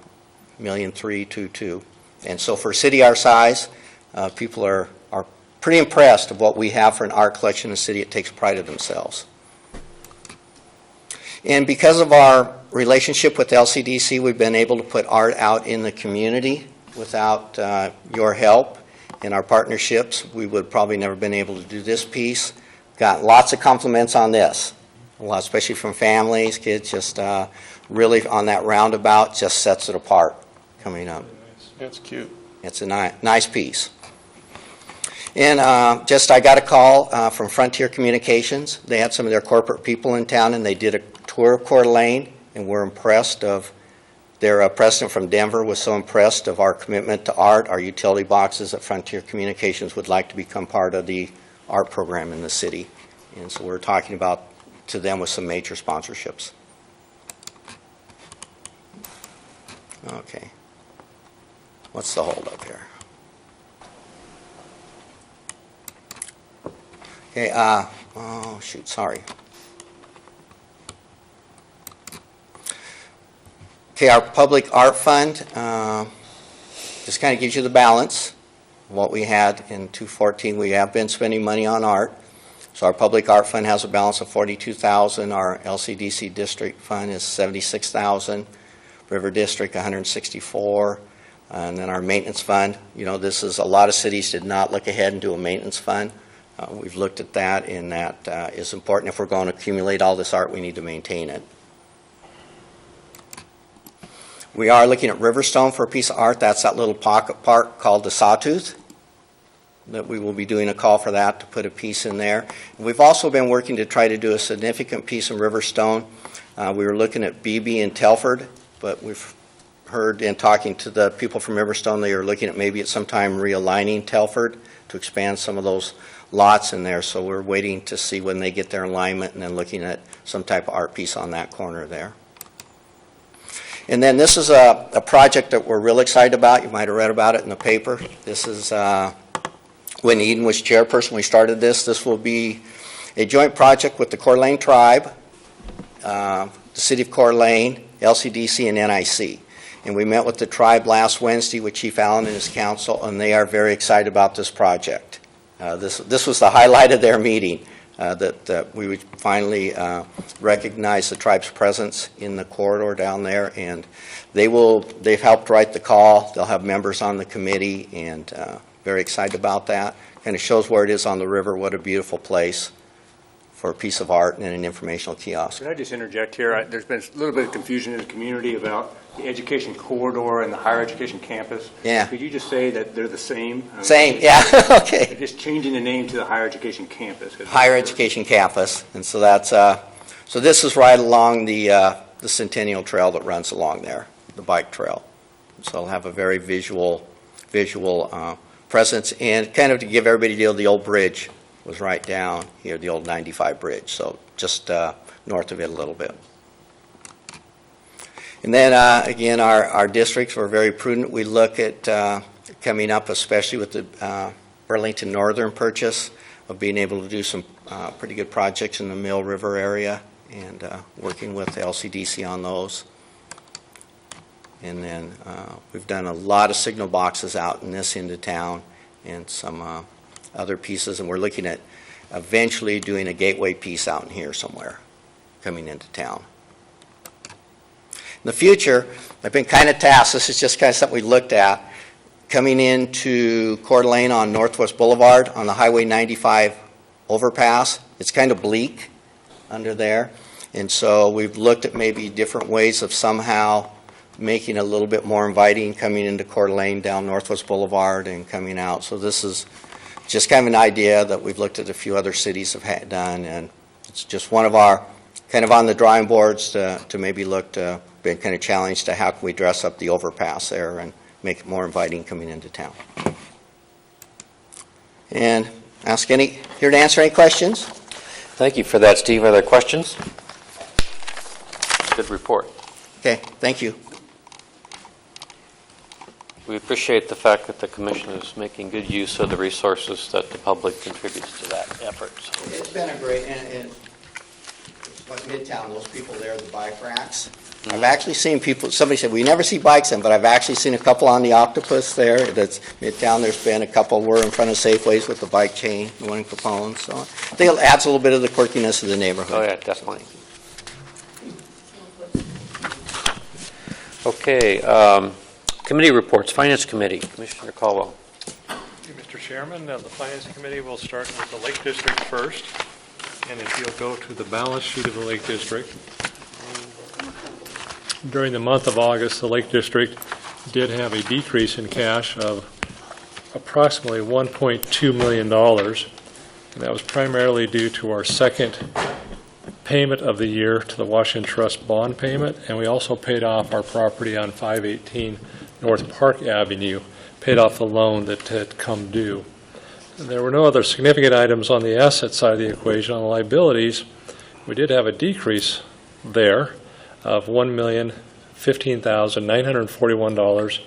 $1,322,000. And so for a city our size, people are pretty impressed of what we have for an art collection in a city. It takes pride of themselves. And because of our relationship with Lcdc, we've been able to put art out in the community. Without your help and our partnerships, we would probably never been able to do this piece. Got lots of compliments on this, especially from families, kids, just really on that roundabout, just sets it apart coming up. That's cute. It's a nice piece. And I got a call from Frontier Communications. They had some of their corporate people in town, and they did a tour of Coeur d'Alene, and we're impressed of their president from Denver was so impressed of our commitment to art, our utility boxes, that Frontier Communications would like to become part of the art program in the city. And so we're talking about to them with some major sponsorships. Okay. What's the holdup here? Okay, oh shoot, sorry. Okay, our public art fund just kind of gives you the balance. What we had in 2014, we have been spending money on art. So our public art fund has a balance of $42,000. Our Lcdc district fund is $76,000. River District $164,000. And then our maintenance fund, this is a lot of cities did not look ahead and do a maintenance fund. We've looked at that, and that is important. If we're going to accumulate all this art, we need to maintain it. We are looking at Riverstone for a piece of art. That's that little pocket park called the Sawtooth, that we will be doing a call for that to put a piece in there. We've also been working to try to do a significant piece in Riverstone. We were looking at BB and Telford, but we've heard in talking to the people from Riverstone, they are looking at maybe at some time realigning Telford to expand some of those lots in there. So we're waiting to see when they get their alignment, and then looking at some type of art piece on that corner there. And then this is a project that we're real excited about. You might have read about it in the paper. This is when Eden was chairperson, we started this. This will be a joint project with the Coeur d'Alene Tribe, the City of Coeur d'Alene, LCDC, and NIC. And we met with the tribe last Wednesday with Chief Allen and his council, and they are very excited about this project. This was the highlight of their meeting, that we would finally recognize the tribe's presence in the corridor down there. And they've helped write the call. They'll have members on the committee, and very excited about that. Kind of shows where it is on the river, what a beautiful place for a piece of art and an informational kiosk. Could I just interject here? There's been a little bit of confusion in the community about the education corridor and the higher education campus. Yeah. Could you just say that they're the same? Same, yeah, okay. Just changing the name to the higher education campus. Higher education campus, and so that's so this is right along the Centennial Trail that runs along there, the bike trail. So it'll have a very visual presence, and kind of to give everybody a deal, the old bridge was right down here, the old 95 bridge, so just north of it a little bit. And then again, our districts were very prudent. We look at coming up, especially with the Burlington Northern purchase, of being able to do some pretty good projects in the Mill River area, and working with LCDC on those. And then we've done a lot of signal boxes out in this end of town, and some other pieces, and we're looking at eventually doing a gateway piece out in here somewhere coming into town. In the future, I've been kind of tasked, this is just kind of something we looked at, coming into Coeur d'Alene on Northwest Boulevard on the Highway 95 overpass. It's kind of bleak under there, and so we've looked at maybe different ways of somehow making it a little bit more inviting coming into Coeur d'Alene down Northwest Boulevard and coming out. So this is just kind of an idea that we've looked at a few other cities have done, and it's just one of our, kind of on the drawing boards to maybe look to, been kind of challenged to how can we dress up the overpass there and make it more inviting coming into town. And here to answer any questions. Thank you for that, Steve. Are there questions? Good report. Okay, thank you. We appreciate the fact that the commission is making good use of the resources that the public contributes to that effort. So. It's been a great, and what Midtown, those people there, the bike racks. I've actually seen people, somebody said, we never see bikes in, but I've actually seen a couple on the Octopus there. That's Midtown. There's been a couple were in front of Safeways with the bike chain, the one in Capone. So I think it adds a little bit of the quirkiness of the neighborhood. Oh, yeah, definitely. Okay, committee reports. Finance Committee, Commissioner Caldwell. Thank you, Mr. Chairman. The Finance Committee will start with the Lake District first. And if you'll go to the balance sheet of the Lake District, during the month of August, the Lake District did have a decrease in cash of approximately $1.2 million. And that was primarily due to our second payment of the year to the Washington Trust bond payment. And we also paid off our property on 518 North Park Avenue, paid off the loan that had come due. There were no other significant items on the asset side of the equation. On the liabilities, we did have a decrease there of $1,015,941.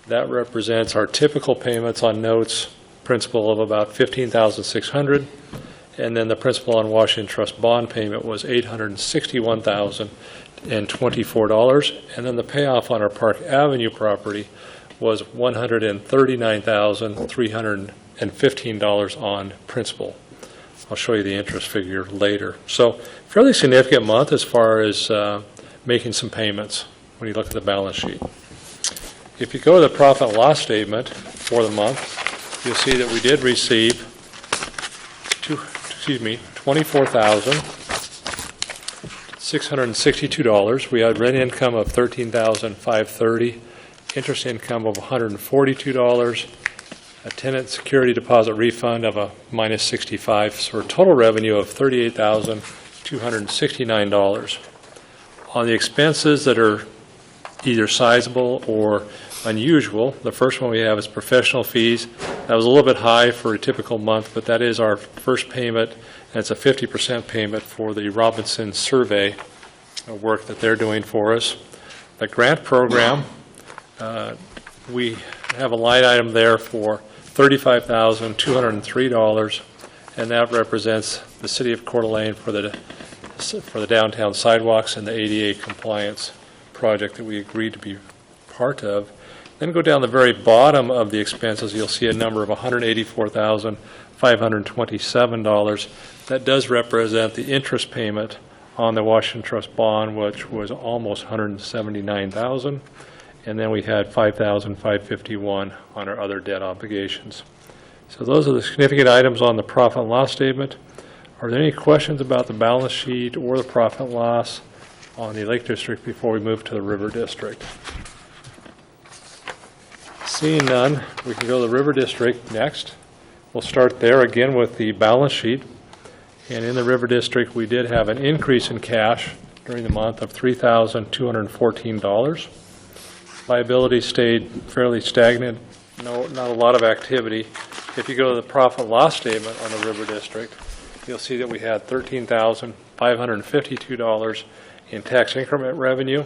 That represents our typical payments on notes, principal of about $15,600, and then the principal on Washington Trust bond payment was $861,024, and then the payoff on our Park Avenue property was $139,315 on principal. I'll show you the interest figure later. So fairly significant month as far as making some payments when you look at the balance sheet. If you go to the profit and loss statement for the month, you'll see that we did receive $24,662. We had rent income of $13,530, interest income of $142, a tenant security deposit refund of a minus $65, so a total revenue of $38,269. On the expenses that are either sizable or unusual, the first one we have is professional fees. That was a little bit high for a typical month, but that is our first payment, and it's a 50% payment for the Robinson survey work that they're doing for us. The grant program, we have a line item there for $35,203, and that represents the City of Coeur d'Alene for the downtown sidewalks and the ADA compliance project that we agreed to be part of. Then go down the very bottom of the expenses, you'll see a number of $184,527. That does represent the interest payment on the Washington Trust bond, which was almost $179,000. And then we had $5,551 on our other debt obligations. So those are the significant items on the profit and loss statement. Are there any questions about the balance sheet or the profit and loss on the Lake District before we move to the River District? Seeing none, we can go to the River District next. We'll start there again with the balance sheet. And in the River District, we did have an increase in cash during the month of $3,214. Liabilities stayed fairly stagnant, not a lot of activity. If you go to the profit and loss statement on the River District, you'll see that we had $13,552 in tax increment revenue.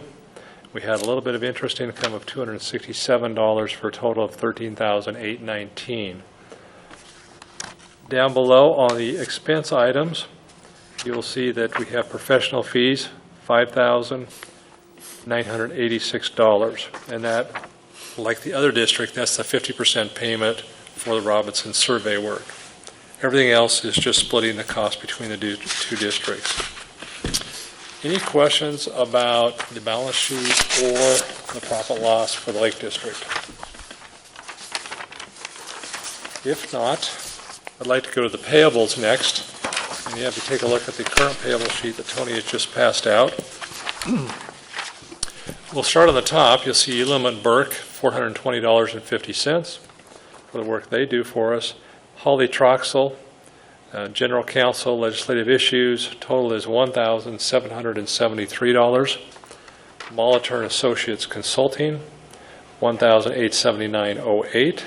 We had a little bit of interest income of $267 for a total of $13,819. Down below on the expense items, you'll see that we have professional fees, $5,986. And that, like the other district, that's the 50% payment for the Robinson survey work. Everything else is just splitting the cost between the two districts. Any questions about the balance sheet or the profit loss for the Lake District? If not, I'd like to go to the payables next. And you have to take a look at the current payable sheet that Tony has just passed out. We'll start on the top. You'll see Elam and Burke, $420.50 for the work they do for us. Holly Troxel, General counsel, legislative issues, total is $1,773. Molitor and Associates Consulting, $1,879.08.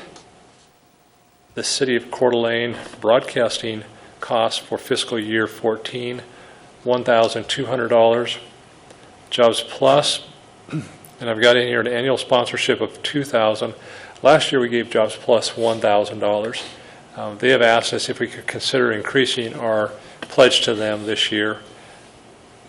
The City of Coeur d'Alene broadcasting costs for fiscal year 14, $1,200. Jobs Plus, and I've got in here an annual sponsorship of $2,000. Last year we gave Jobs Plus $1,000. They have asked us if we could consider increasing our pledge to them this year.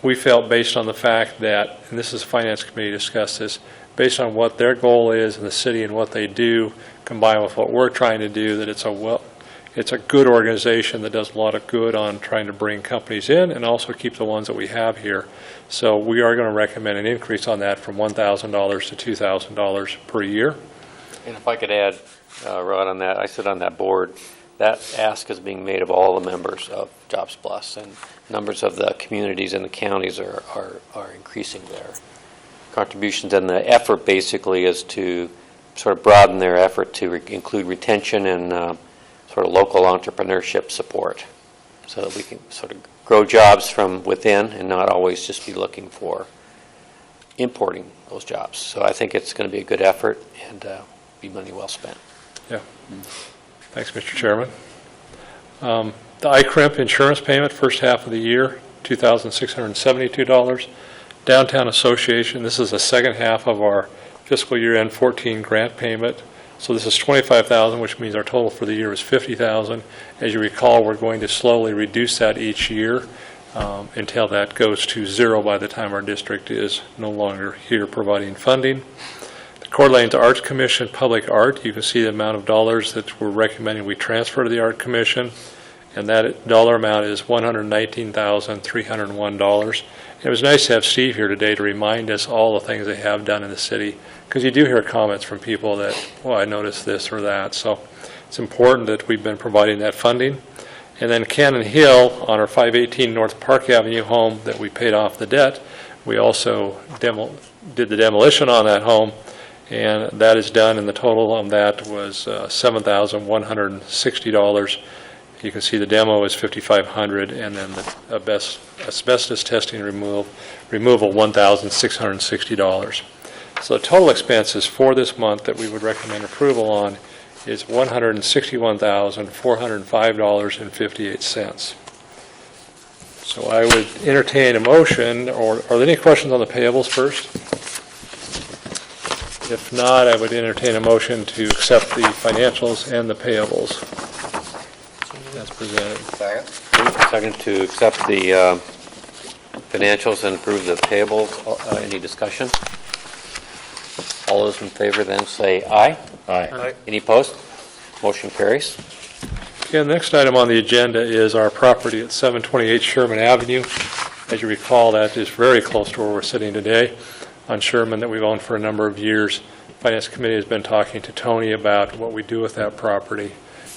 We felt, based on the fact that, and this is the Finance Committee discussed this, based on what their goal is in the city and what they do, combined with what we're trying to do, that it's a good organization that does a lot of good on trying to bring companies in and also keep the ones that we have here. So we are going to recommend an increase on that from $1,000 to $2,000 per year. And if I could add, Rod, on that, I sit on that board. That ask is being made of all the members of Jobs Plus, and numbers of the communities and the counties are increasing their contributions. And the effort basically is to sort of broaden their effort to include retention and sort of local entrepreneurship support, so that we can sort of grow jobs from within and not always just be looking for importing those jobs. So I think it's going to be a good effort and be money well spent. Yeah. Thanks, Mr. Chairman. The ICRIMP insurance payment, first half of the year, $2,672. Downtown Association, this is the second half of our fiscal year end 14 grant payment. So this is $25,000, which means our total for the year is $50,000. As you recall, we're going to slowly reduce that each year until that goes to zero by the time our district is no longer here providing funding. The Coeur d'Alene's Arts Commission, Public Art, you can see the amount of dollars that we're recommending we transfer to the Art Commission, and that dollar amount is $119,301. It was nice to have Steve here today to remind us all the things they have done in the city, because you do hear comments from people that, well, I noticed this or that. So it's important that we've been providing that funding. And then Cannon Hill, on our 518 North Park Avenue home that we paid off the debt, we also did the demolition on that home, and that is done, and the total on that was $7,160. You can see the demo is $5,500, and then the asbestos testing removal $1,660. So the total expenses for this month that we would recommend approval on is $161,405.58. So I would entertain a motion, or are there any questions on the payables first? If not, I would entertain a motion to accept the financials and the payables as presented. Second to accept the financials and approve the payables. Any discussion? All those in favor then say aye. Aye. Any opposed? Motion carries. Okay, the next item on the agenda is our property at 728 Sherman Avenue. As you recall, that is very close to where we're sitting today on Sherman, that we've owned for a number of years. Finance Committee has been talking to Tony about what we do with that property.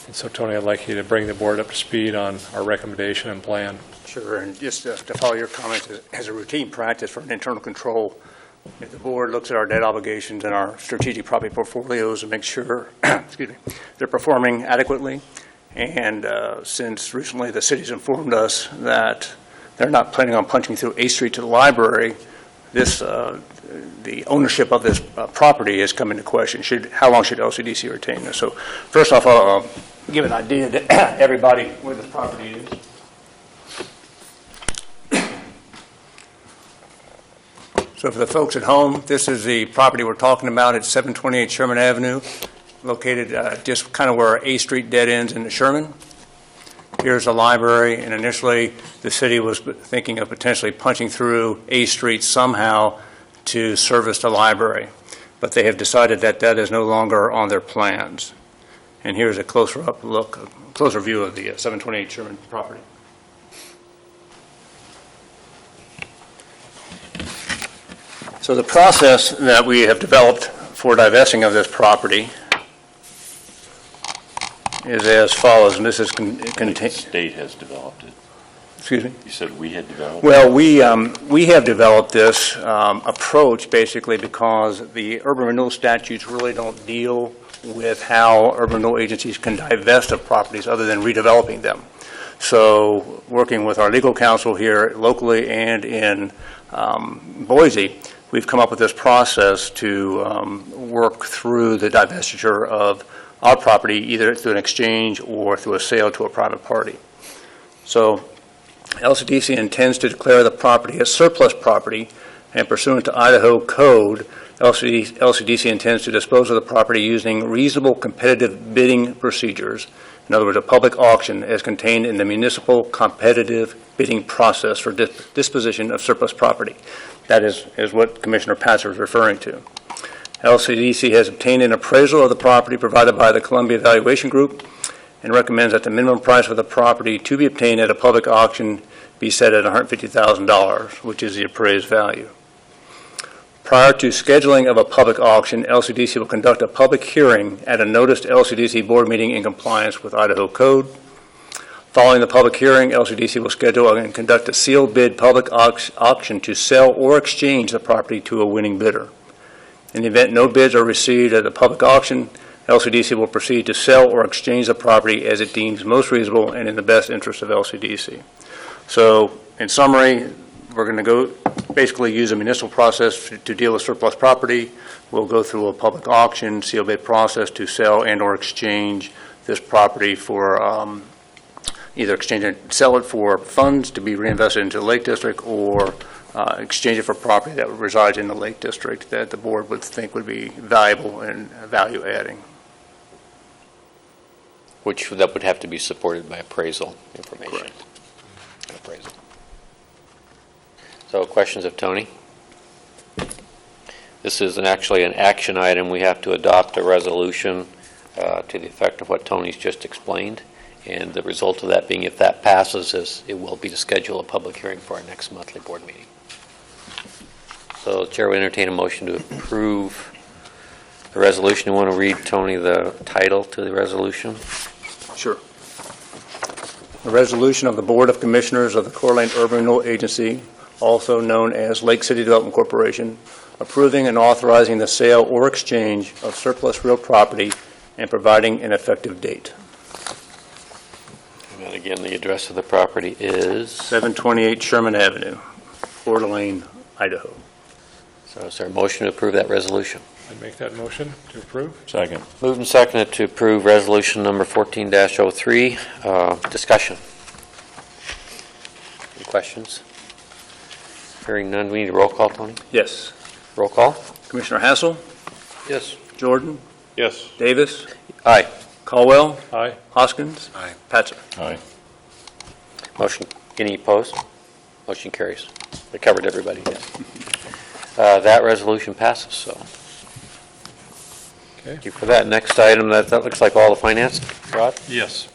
And so, Tony, I'd like you to bring the board up to speed on our recommendation and plan. Sure, and just to follow your comments, as a routine practice for an internal control, if the board looks at our debt obligations and our strategic property portfolios and make sure excuse me, they're performing adequately. And since recently the city's informed us that they're not planning on punching through A Street to the library, the ownership of this property has come into question. How long should Lcdc retain this? So first off, I'll give an idea to everybody where this property is. So for the folks at home, this is the property we're talking about at 728 Sherman Avenue, located just kind of where A Street dead ends into Sherman. Here's the library, and initially the city was thinking of potentially punching through A Street somehow to service the library, but they have decided that that is no longer on their plans. And here's a closer view of the 728 Sherman property. So the process that we have developed for divesting of this property is as follows, and this is The state has developed it. Excuse me? You said we had developed it? Well, we have developed this approach basically because the urban renewal statutes really don't deal with how urban renewal agencies can divest of properties other than redeveloping them. So working with our legal counsel here locally and in Boise, we've come up with this process to work through the divestiture of our property, either through an exchange or through a sale to a private party. So LCDC intends to declare the property as surplus property, and pursuant to Idaho Code, LCDC intends to dispose of the property using reasonable competitive bidding procedures. In other words, a public auction as contained in the municipal competitive bidding process for disposition of surplus property. That is what Commissioner Patzer is referring to. LCDC has obtained an appraisal of the property provided by the Columbia Valuation Group and recommends that the minimum price for the property to be obtained at a public auction be set at $150,000, which is the appraised value. Prior to scheduling of a public auction, LCDC will conduct a public hearing at a noticed LCDC board meeting in compliance with Idaho Code. Following the public hearing, LCDC will schedule and conduct a sealed bid public auction to sell or exchange the property to a winning bidder. In the event no bids are received at the public auction, LCDC will proceed to sell or exchange the property as it deems most reasonable and in the best interest of LCDC. So, in summary, we're going to go basically use a municipal process to deal with surplus property. We'll go through a public auction, sealed bid process to sell and or exchange this property for either exchange and sell it for funds to be reinvested into the Lake District, or exchange it for property that resides in the Lake District that the board would think would be valuable and value adding. Which that would have to be supported by appraisal information. Correct. Appraisal. So questions of Tony? This is actually an action item. We have to adopt a resolution to the effect of what Tony's just explained. And the result of that being, if that passes, is it will be to schedule a public hearing for our next monthly board meeting. So the Chair will entertain a motion to approve the resolution. You want to read, Tony, the title to the resolution? Sure. A resolution of the Board of Commissioners of the Coeur d'Alene Urban Renewal Agency, also known as Lake City Development Corporation, approving and authorizing the sale or exchange of surplus real property and providing an effective date. And again, the address of the property is? 728 Sherman Avenue, Coeur d'Alene, Idaho. So is there a motion to approve that resolution? I'd make that motion to approve. Second. Moved and seconded to approve resolution number 14-03. Discussion. Any questions? Hearing none, we need a roll call, Tony? Yes. Roll call? Commissioner Hassel? Yes. Jordan? Yes. Davis? Aye. Caldwell? Aye. Hoskins? Aye. Patzer? Aye. Motion, any opposed? Motion carries. We covered everybody, yes. That resolution passes, so. Okay. Thank you for that. Next item, that looks like all the finance. Rod? Yes.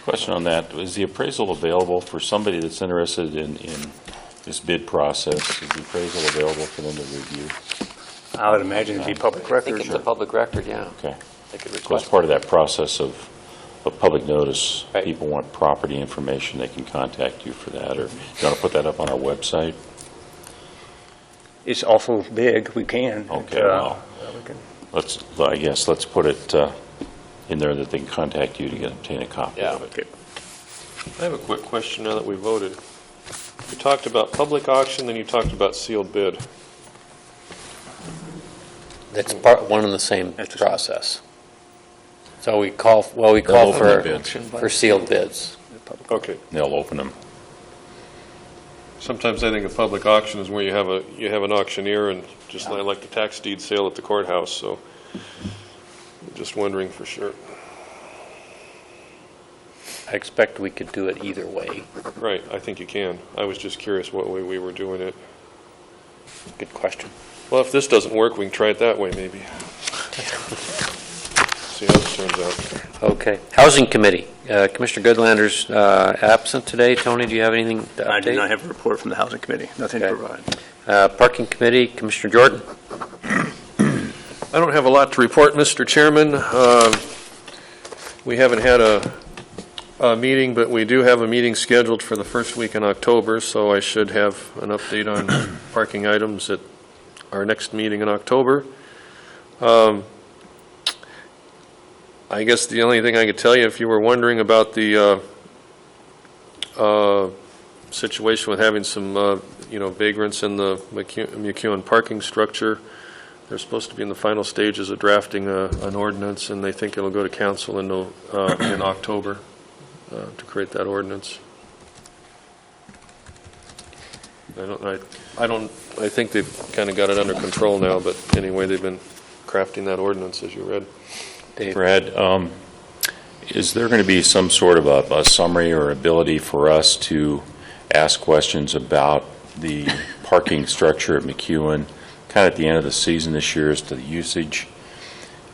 Question on that. Is the appraisal available for somebody that's interested in this bid process? Is the appraisal available for them to review? I would imagine it'd be public I think record. it's a public record, yeah. Okay. They could So as request. part of that process of public notice, Right. people want property information, they can contact you for that, or you want to put that up on our website? It's awful big, we can. Okay, well, I guess let's put it in there that they can contact you to obtain a copy of it. Okay. I have a quick question now that we voted. You talked about public auction, then you talked about sealed bid. It's one and the same process. So we call They'll open the bids. for sealed bids. Okay. They'll open them. Sometimes I think a public auction is where you have an auctioneer, and just like the tax deed sale at the courthouse, so I'm just wondering for sure. I expect we could do it either way. Right, I think you can. I was just curious what way we were doing it. Good question. Well, if this doesn't work, we can try it that way, maybe. See how this turns out. Okay. Housing Committee. Commissioner Goodlander's absent today. Tony, do you have anything to update? I do not have a report from the Housing Committee. Nothing to Okay. provide. Parking Committee, Commissioner Jordan. I don't have a lot to report, Mr. Chairman. We haven't had a meeting, but we do have a meeting scheduled for the first week in October, so I should have an update on parking items at our next meeting in October. I guess the only thing I could tell you, if you were wondering about the situation with having some, vagrants in the McEwen parking structure. They're supposed to be in the final stages of drafting an ordinance, and they think it'll go to council in October to create that ordinance. I think they've kind of got it under control now, but anyway, they've been crafting that ordinance, as you read. Dave. Brad, is there going to be some sort of a summary or ability for us to ask questions about the parking structure at McEwen, kind of at the end of the season this year as to the usage,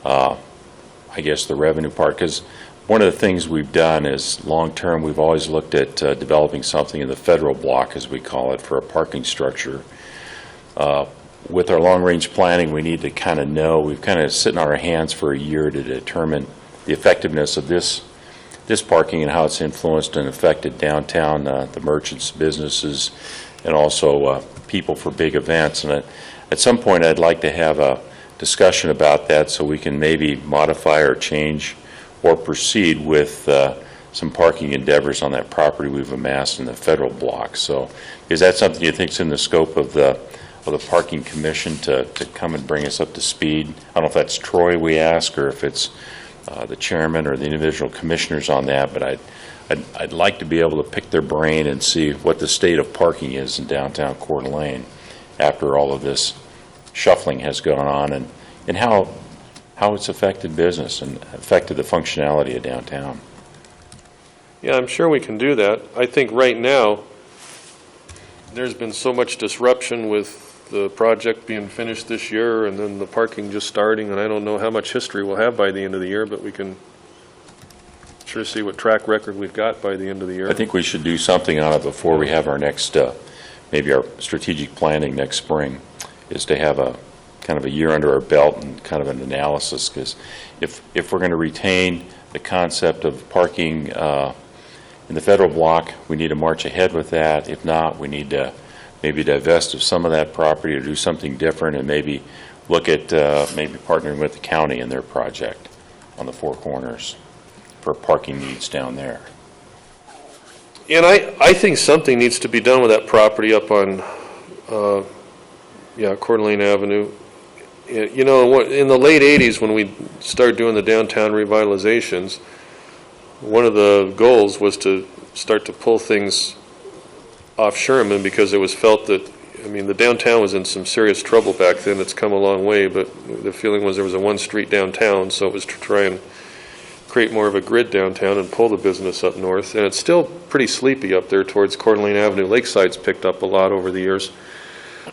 I guess the revenue part? Because one of the things we've done is long-term, we've always looked at developing something in the federal block, as we call it, for a parking structure. With our long-range planning, we need to kind of know, we've kind of sitting on our hands for a year to determine the effectiveness of this parking and how it's influenced and affected downtown, the merchants, businesses, and also people for big events. And at some point, I'd like to have a discussion about that so we can maybe modify or change or proceed with some parking endeavors on that property we've amassed in the federal block. So is that something you think is in the scope of the parking commission to come and bring us up to speed? I don't know if that's Troy we ask or if it's the chairman or the individual commissioners on that, but I'd like to be able to pick their brain and see what the state of parking is in downtown Coeur d'Alene after all of this shuffling has gone on, and how it's affected business and affected the functionality of downtown. Yeah, I'm sure we can do that. I think right now, there's been so much disruption with the project being finished this year and then the parking just starting, and I don't know how much history we'll have by the end of the year, but we can sure see what track record we've got by the end of the year. I think we should do something on it before we have our next, maybe our strategic planning next spring, is to have a kind of a year under our belt and kind of an analysis, because if we're going to retain the concept of parking in the federal block, we need to march ahead with that. If not, we need to maybe divest of some of that property or do something different and maybe look at maybe partnering with the county in their project on the Four Corners for parking needs down there. And I think something needs to be done with that property up on, Coeur d'Alene Avenue. You know, in the late 80s when we started doing the downtown revitalizations, one of the goals was to start to pull things off Sherman because it was felt that, the downtown was in some serious trouble back then. It's come a long way, but the feeling was there was a one street downtown, so it was to try and create more of a grid downtown and pull the business up north. And it's still pretty sleepy up there towards Coeur d'Alene Avenue. Lakeside's picked up a lot over the years.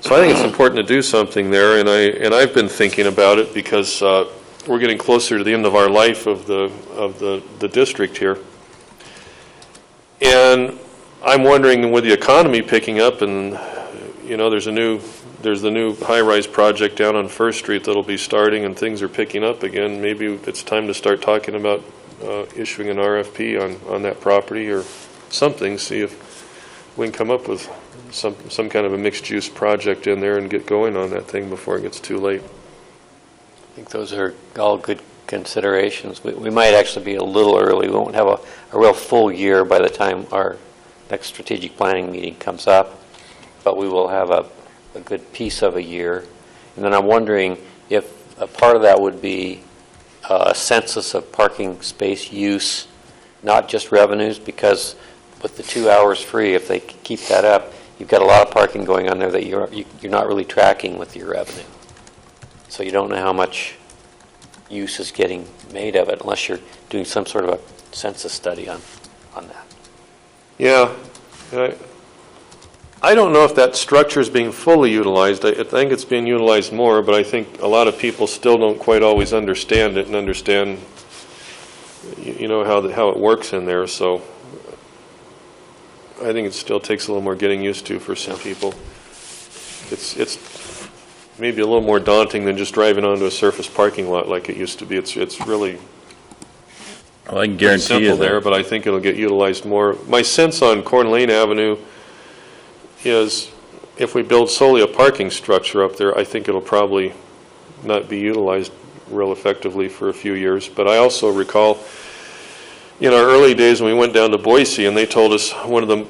So I think it's important to do something there, and I've been thinking about it because we're getting closer to the end of our life of the district here. And I'm wondering, with the economy picking up, and there's the new high-rise project down on First Street that'll be starting, and things are picking up again. Maybe it's time to start talking about issuing an RFP on that property or something. See if we can come up with some kind of a mixed-use project in there and get going on that thing before it gets too late. I think those are all good considerations. We might actually be a little early. We won't have a real full year by the time our next strategic planning meeting comes up, but we will have a good piece of a year. And then I'm wondering if a part of that would be a census of parking space use, not just revenues, because with the 2 hours free, if they keep that up, you've got a lot of parking going on there that you're not really tracking with your revenue. So you don't know how much use is getting made of it unless you're doing some sort of a census study on that. Yeah. I don't know if that structure is being fully utilized. I think it's being utilized more, but I think a lot of people still don't quite always understand it and understand, how it works in there. So I think it still takes a little more getting used to for some people. It's maybe a little more daunting than just driving onto a surface parking lot like it used to be. It's really Well, I can guarantee you there, but I think it'll get utilized more. My sense on Coeur d'Alene Avenue is if we build solely a parking structure up there, I think it'll probably not be utilized real effectively for a few years. But I also recall in our early days when we went down to Boise, and they told us one of the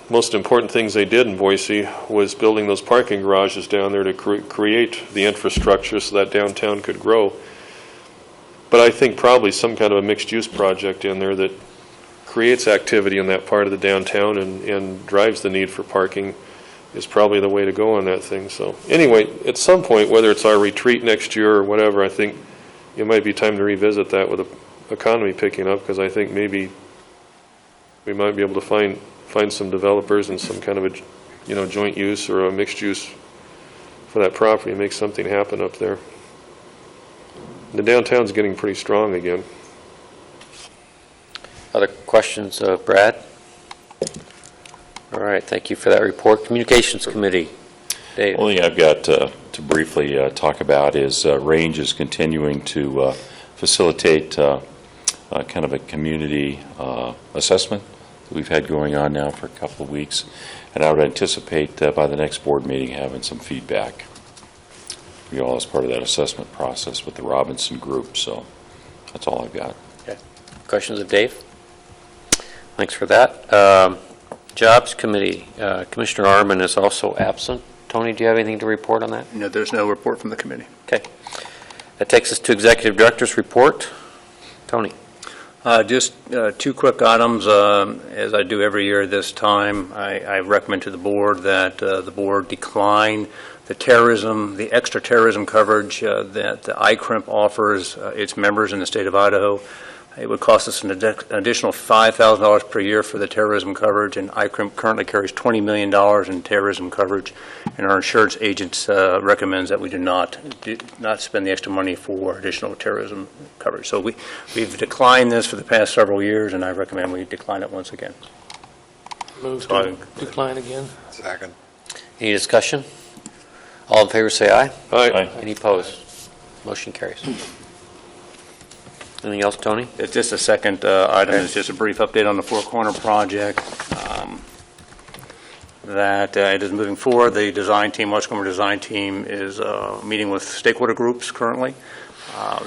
most important things they did in Boise was building those parking garages down there to create the infrastructure so that downtown could grow. But I think probably some kind of a mixed-use project in there that creates activity in that part of the downtown and drives the need for parking is probably the way to go on that thing. So anyway, at some point, whether it's our retreat next year or whatever, I think it might be time to revisit that with the economy picking up, because I think maybe we might be able to find some developers and some kind of a joint use or a mixed use for that property and make something happen up there. The downtown's getting pretty strong again. Other questions of Brad? All right, thank you for that report. Communications Committee. Dave. The only thing I've got to briefly talk about is Range is continuing to facilitate kind of a community assessment that we've had going on now for a couple of weeks, and I would anticipate by the next board meeting having some feedback. We all as part of that assessment process with the Robinson Group, so that's all I've got. Okay. Questions of Dave? Thanks for that. Jobs Committee, Commissioner Arman is also absent. Tony, do you have anything to report on that? No, there's no report from the committee. Okay. That takes us to Executive Director's report. Tony. Just two quick items. As I do every year this time, I recommend to the board that the board decline the extra terrorism coverage that the ICRIMP offers its members in the state of Idaho. It would cost us an additional $5,000 per year for the terrorism coverage, and ICRIMP currently carries $20 million in terrorism coverage, and our insurance agent recommends that we do not spend the extra money for additional terrorism coverage. So we've declined this for the past several years, and I recommend we decline it once again. Move to decline again. Second. Any discussion? All in favor say aye. Aye. Any opposed? Motion carries. Anything else, Tony? It's just a second item. It's just a brief update on the Four Corner project. That it is moving forward. The design team, Washington design team, is meeting with stakeholder groups currently.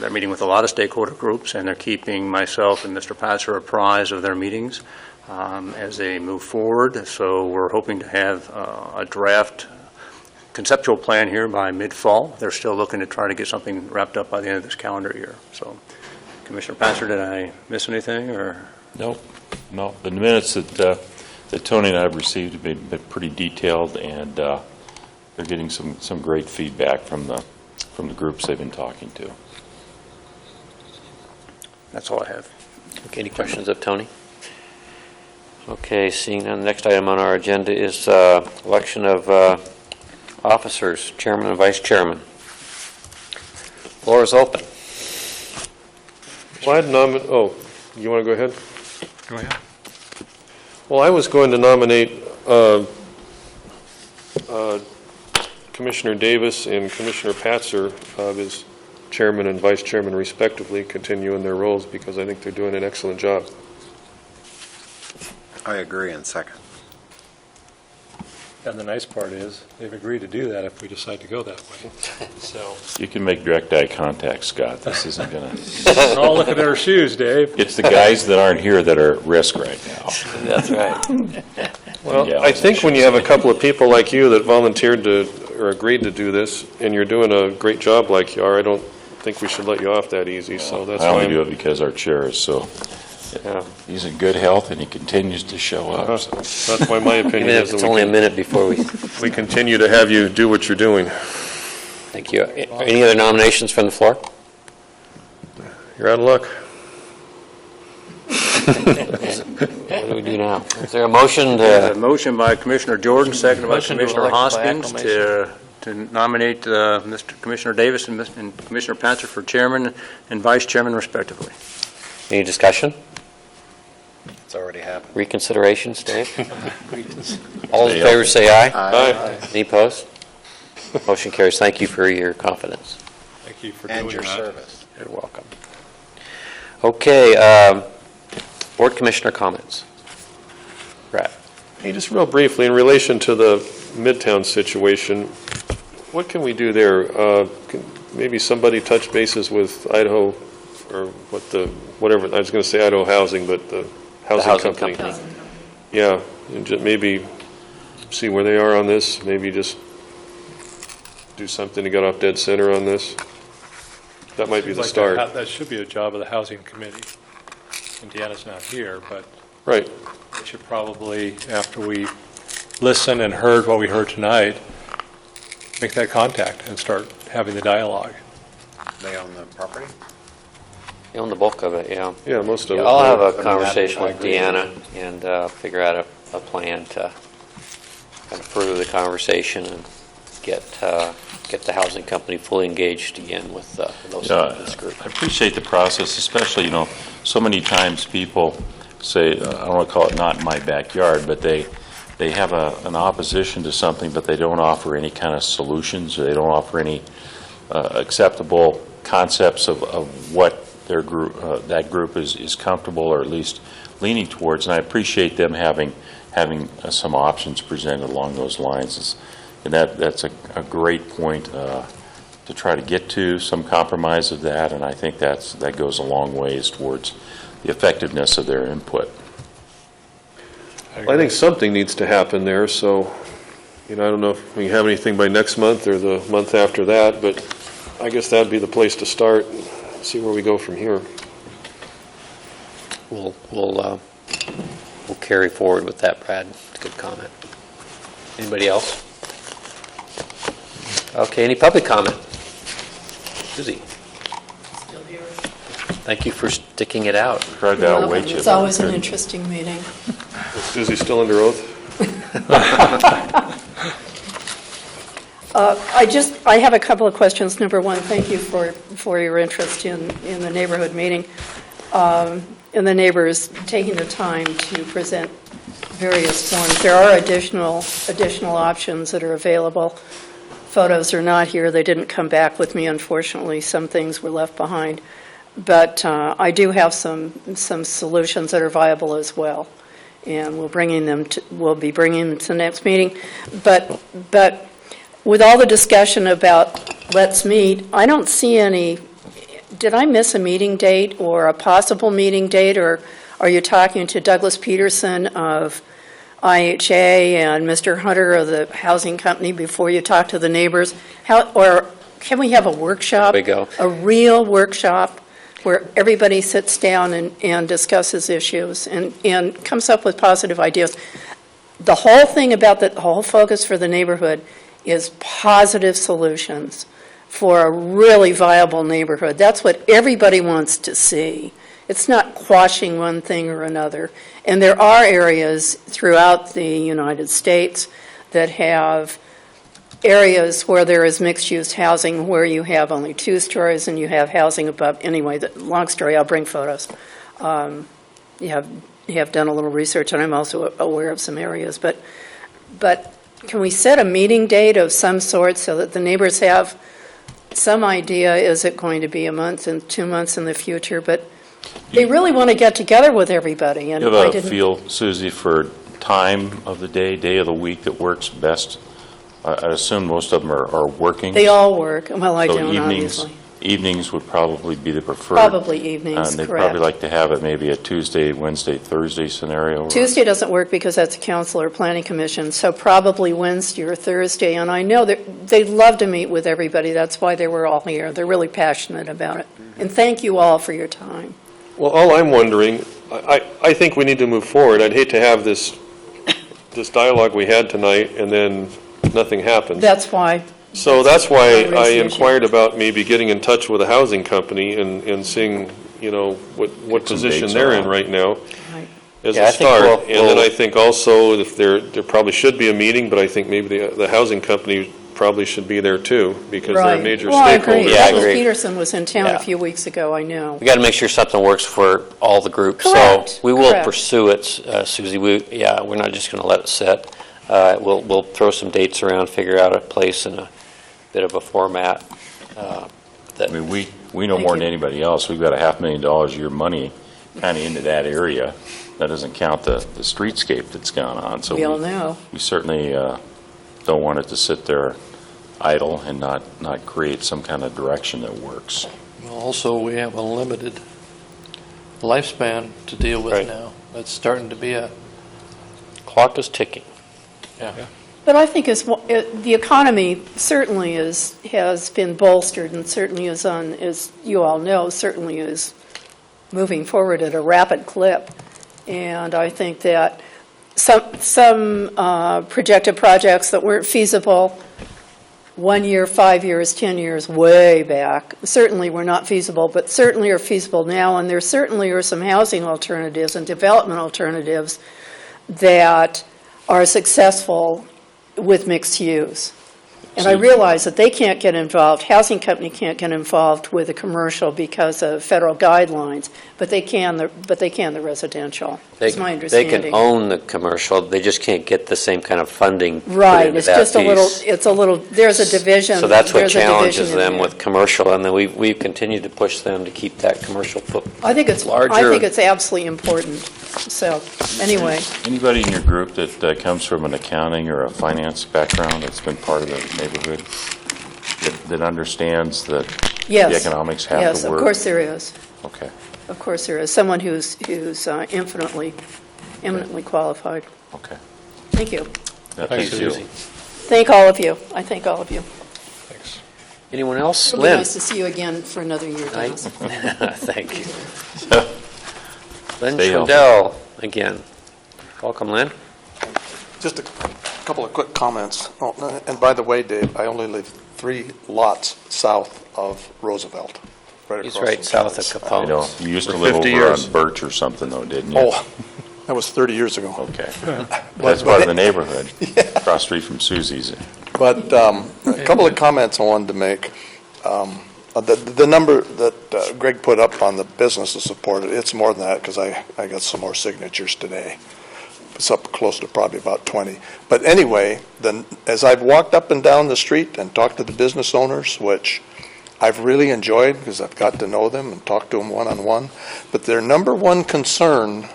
They're meeting with a lot of stakeholder groups, and they're keeping myself and Mr. Patzer apprised of their meetings as they move forward. So we're hoping to have a draft conceptual plan here by mid-fall. They're still looking to try to get something wrapped up by the end of this calendar year. So, Commissioner Patzer, did I miss anything? Or Nope. No. The minutes that Tony and I have received have been pretty detailed, and they're getting some great feedback from the groups they've been talking to. That's all I have. Okay, any questions of Tony? Okay, seeing none, the next item on our agenda is election of officers, chairman and vice chairman. Floor is open. Well, you want to go ahead? Go ahead. Well, I was going to nominate Commissioner Davis and Commissioner Patzer as chairman and vice chairman respectively, continue in their roles because I think they're doing an excellent job. I agree, and second. And the nice part is, they've agreed to do that if we decide to go that way. So You can make direct eye contact, Scott. This isn't going to... all look at our shoes, Dave. It's the guys that aren't here that are at risk right now. That's right. Well, I think when you have a couple of people like you that volunteered to or agreed to do this, and you're doing a great job like you are, I don't think we should let you off that easy. So that's I only why do it because our chair is so... Yeah. He's in good health, and he continues to show up. So. That's why my opinion Even is if it's that only a minute before we continue to have you do what you're doing. Thank you. Any other nominations from the floor? You're out of luck. What do we do now? Is there a motion There's a to... motion by Commissioner Jordan, seconded by Motion to Commissioner elect by Hoskins to nominate Mr. Commissioner Davis and Commissioner Patzer for chairman and vice chairman respectively. Any discussion? It's already happened. Reconsiderations, Dave? All in favor say aye. Aye. Any opposed? Motion carries. Thank you for your confidence. Thank you for doing And that. your service. You're welcome. Okay, board commissioner comments. Brad. Hey, just real briefly, in relation to the Midtown situation, what can we do there? Can maybe somebody touch bases with Idaho or whatever, I was going to say Idaho Housing, but the housing company. Yeah, and maybe see where they are on this, maybe just do something to get off dead center on this. That might be the start. That should be a job of the Housing Committee. Indiana's not here, but right. We should probably, after we listen and heard what we heard tonight, make that contact and start having the dialogue. They own the property? You own the bulk of it, yeah. Yeah, most of it. I'll have I a mean, conversation I with agree. Deanna and figure out a plan to kind of further the conversation and get the housing company fully engaged again with this group. I appreciate the process, especially, so many times people say, I don't want to call it not in my backyard, but they have an opposition to something, but they don't offer any kind of solutions, or they don't offer any acceptable concepts of what their group, that group is comfortable or at least leaning towards. And I appreciate them having some options presented along those lines. And that's a great point to try to get to, some compromise of that, and I think that goes a long ways towards the effectiveness of their input. I think something needs to happen there, so, I don't know if we have anything by next month or the month after that, but I guess that'd be the place to start, and see where we go from here. We'll carry forward with that, Brad. It's a good comment. Anybody else? Okay, any public comment? Susie? Still here. Thank you for sticking it out. Tried that out way too. It's always an interesting meeting. Is Susie still under oath? I have a couple of questions. Number one, thank you for your interest in the neighborhood meeting, and the neighbors taking the time to present various forms. There are additional options that are available. Photos are not here. They didn't come back with me, unfortunately. Some things were left behind. But I do have some solutions that are viable as well, and we'll be bringing them to the next meeting. But with all the discussion about let's meet, I don't see any. Did I miss a meeting date or a possible meeting date, or are you talking to Douglas Peterson of IHA and Mr. Hunter of the housing company before you talk to the neighbors? Or can we have a workshop? There we go. A real workshop where everybody sits down and discusses issues and comes up with positive ideas. The whole thing about the whole focus for the neighborhood is positive solutions for a really viable neighborhood. That's what everybody wants to see. It's not quashing one thing or another. And there are areas throughout the United States that have areas where there is mixed-use housing where you have only 2 stories and you have housing above. Anyway, long story, I'll bring photos. You have done a little research, and I'm also aware of some areas. But can we set a meeting date of some sort so that the neighbors have some idea? Is it going to be a month and 2 months in the future? But they really want to get together with everybody. And You have a feel, Susie, for time of the day of the week that works best? I assume most of them are working. They all work. Well, I so don't, evenings, obviously. Evenings would probably be the preferred. Probably evenings, And they'd correct. probably like to have it maybe a Tuesday, Wednesday, Thursday scenario. Tuesday doesn't work because that's a council or planning commission, so probably Wednesday or Thursday. And I know that they'd love to meet with everybody. That's why they were all here. They're really passionate about it. And thank you all for your time. Well, all I'm wondering, I think we need to move forward. I'd hate to have this dialogue we had tonight and then nothing happens. That's why. So that's why I raised the issue. inquired about maybe getting in touch with a housing company and seeing, what position dates they're out. in right now Right. as Yeah, I a think start. we'll- And then I think also if there probably should be a meeting, but I think maybe the housing company probably should be there too, because they're a Right. major Well, I stakeholder. agree. Yeah, I Douglas agree. Peterson was in town Yeah. a few weeks ago, I know. We got to make sure something works for all the groups. Correct, So we will correct. pursue it, Susie. We're not just going to let it sit. We'll throw some dates around, figure out a place and a bit of a format. I mean, we know Thank more than you. anybody else. We've got $500,000 of your money kind of into that area. That doesn't count the streetscape that's gone on. So We all know. we certainly don't want it to sit there idle and not create some kind of direction that works. Well, also, we have a limited lifespan to deal with Right. now. That's starting to be a, Clock is ticking. yeah. But I think the economy certainly has been bolstered and certainly is on, as you all know, certainly is moving forward at a rapid clip. And I think that some projected projects that weren't feasible 1 year, 5 years, 10 years, way back, certainly were not feasible, but certainly are feasible now. And there certainly are some housing alternatives and development alternatives that are successful with mixed use. And I realize that they can't get involved, housing company can't get involved with a commercial because of federal guidelines, but they can the residential, is my They understanding. can own the commercial, they just can't get the same kind of funding put Right, into it's that just piece. a little, there's a division. So that's what there's a division challenges in them there. with commercial, and then we've continued to push them to keep that commercial foot I think it's larger. absolutely important. So, anyway, Anybody in your group that comes from an accounting or a finance background that's been part of the neighborhood, that understands that yes. the economics have Yes, to work? of course there is. Okay. Of course there is. Someone who's eminently qualified. Okay. Thank you. Thank you. Thank all of you. I thank all of you. Thanks. Anyone else? It'll be Lynn? nice to see you again for another year, Dennis. Thank you. Lynn Stay healthy. Schwindel, again. Welcome, Lynn. Just a couple of quick comments. Oh, and by the way, Dave, I only live 3 lots south of Roosevelt. He's across right from south of Kelly's. I know. Capone. You used to For live 50 over years. on Birch or something, though, didn't you? Oh, that was 30 years ago. Okay. That's part of the neighborhood, across the street from Susie's. But a couple of comments I wanted to make. The number that Greg put up on the business to support it, it's more than that because I got some more signatures today. It's up close to probably about 20. But anyway, then as I've walked up and down the street and talked to the business owners, which I've really enjoyed because I've got to know them and talk to them one-on-one, but their number one concern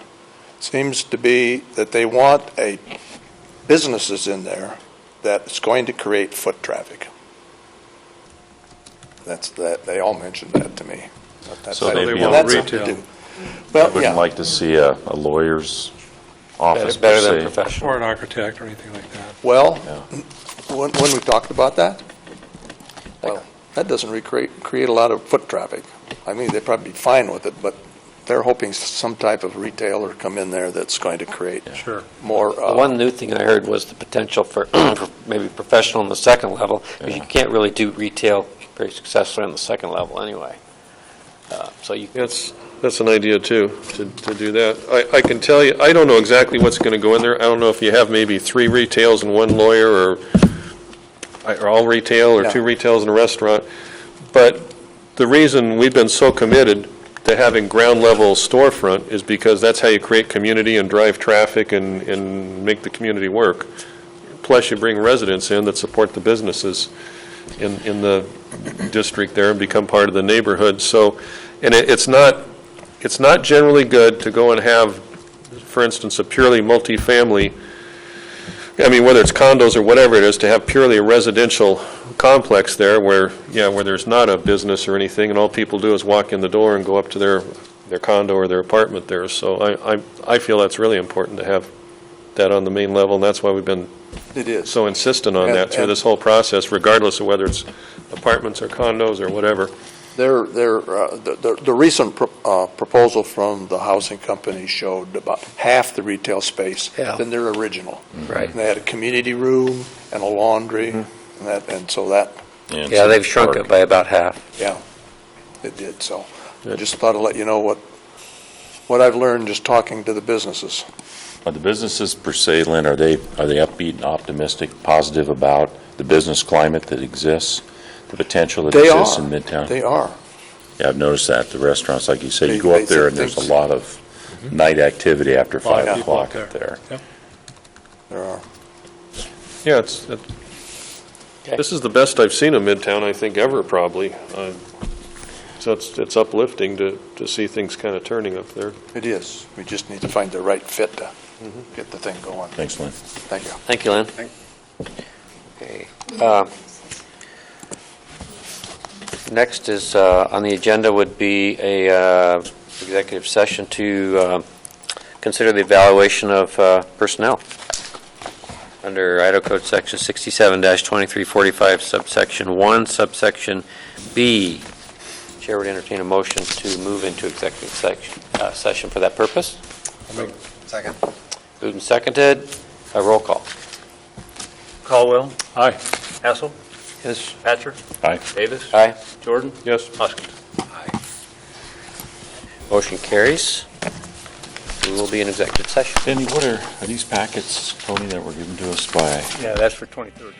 seems to be that they want businesses in there that's going to create foot traffic. They all mentioned that to me. So they'd be that's able something to retail. do. I Well, wouldn't yeah. like to see a lawyer's office Better per than se. professional. Or an architect or anything like that. Well, Yeah. when we talked about that, well, that doesn't create a lot of foot traffic. I mean, they'd probably be fine with it, but they're hoping some type of retailer come in there that's going to create Sure. more. The one new thing I heard was the potential for for maybe professional on the second level, because you can't really do retail very successfully on the second level anyway. So you That's an idea, too, to do that. I can tell you, I don't know exactly what's going to go in there. I don't know if you have maybe 3 retails and 1 lawyer, or all retail, or Yeah. 2 retails and a restaurant. But the reason we've been so committed to having ground-level storefront is because that's how you create community and drive traffic and make the community work. Plus, you bring residents in that support the businesses in the district there and become part of the neighborhood. So, and it's not generally good to go and have, for instance, a purely multifamily, I mean, whether it's condos or whatever it is, to have purely a residential complex there where there's not a business or anything, and all people do is walk in the door and go up to their condo or their apartment there. So I feel that's really important to have that on the main level, and that's why we've been It is. so insistent on that through this whole process, regardless of whether it's apartments or condos or whatever. The recent proposal from the housing company showed about half the retail space than their original. Right. And they had a community room and a laundry, and so that, Yeah, they've shrunk it by about half. yeah, it did. So I just thought I'd let you know what I've learned just talking to the businesses. Are the businesses per se, Lynn, are they upbeat and optimistic, positive about the business climate that exists, the potential that They exists are. in Midtown? They are. Yeah, I've noticed that. The restaurants, like you said, They- you go up they there said and there's a things- lot of night activity after A lot 5 of people o'clock up up there. Yep. There are. Yeah, this is the best I've seen of Midtown, I think, ever, probably. So it's uplifting to see things kind of turning up there. It is. We just need to find the right fit to get the thing going. Thanks, Lynn. Thank you. Thank you, Lynn. Okay. Next is, on the agenda would be a executive session to consider the evaluation of personnel. Under Idaho Code Section 67-2345, subsection 1, subsection B. Chair would entertain a motion to move into executive session for that purpose. Second. Moved and seconded. Roll call. Caldwell. Aye. Hassel. Yes. Patcher. Aye. Davis. Aye. Jordan. Yes. Hoskins. Motion carries. We will be in executive session. Danny, what are these packets, Tony, that were given to us by? Yeah, that's for 23rd.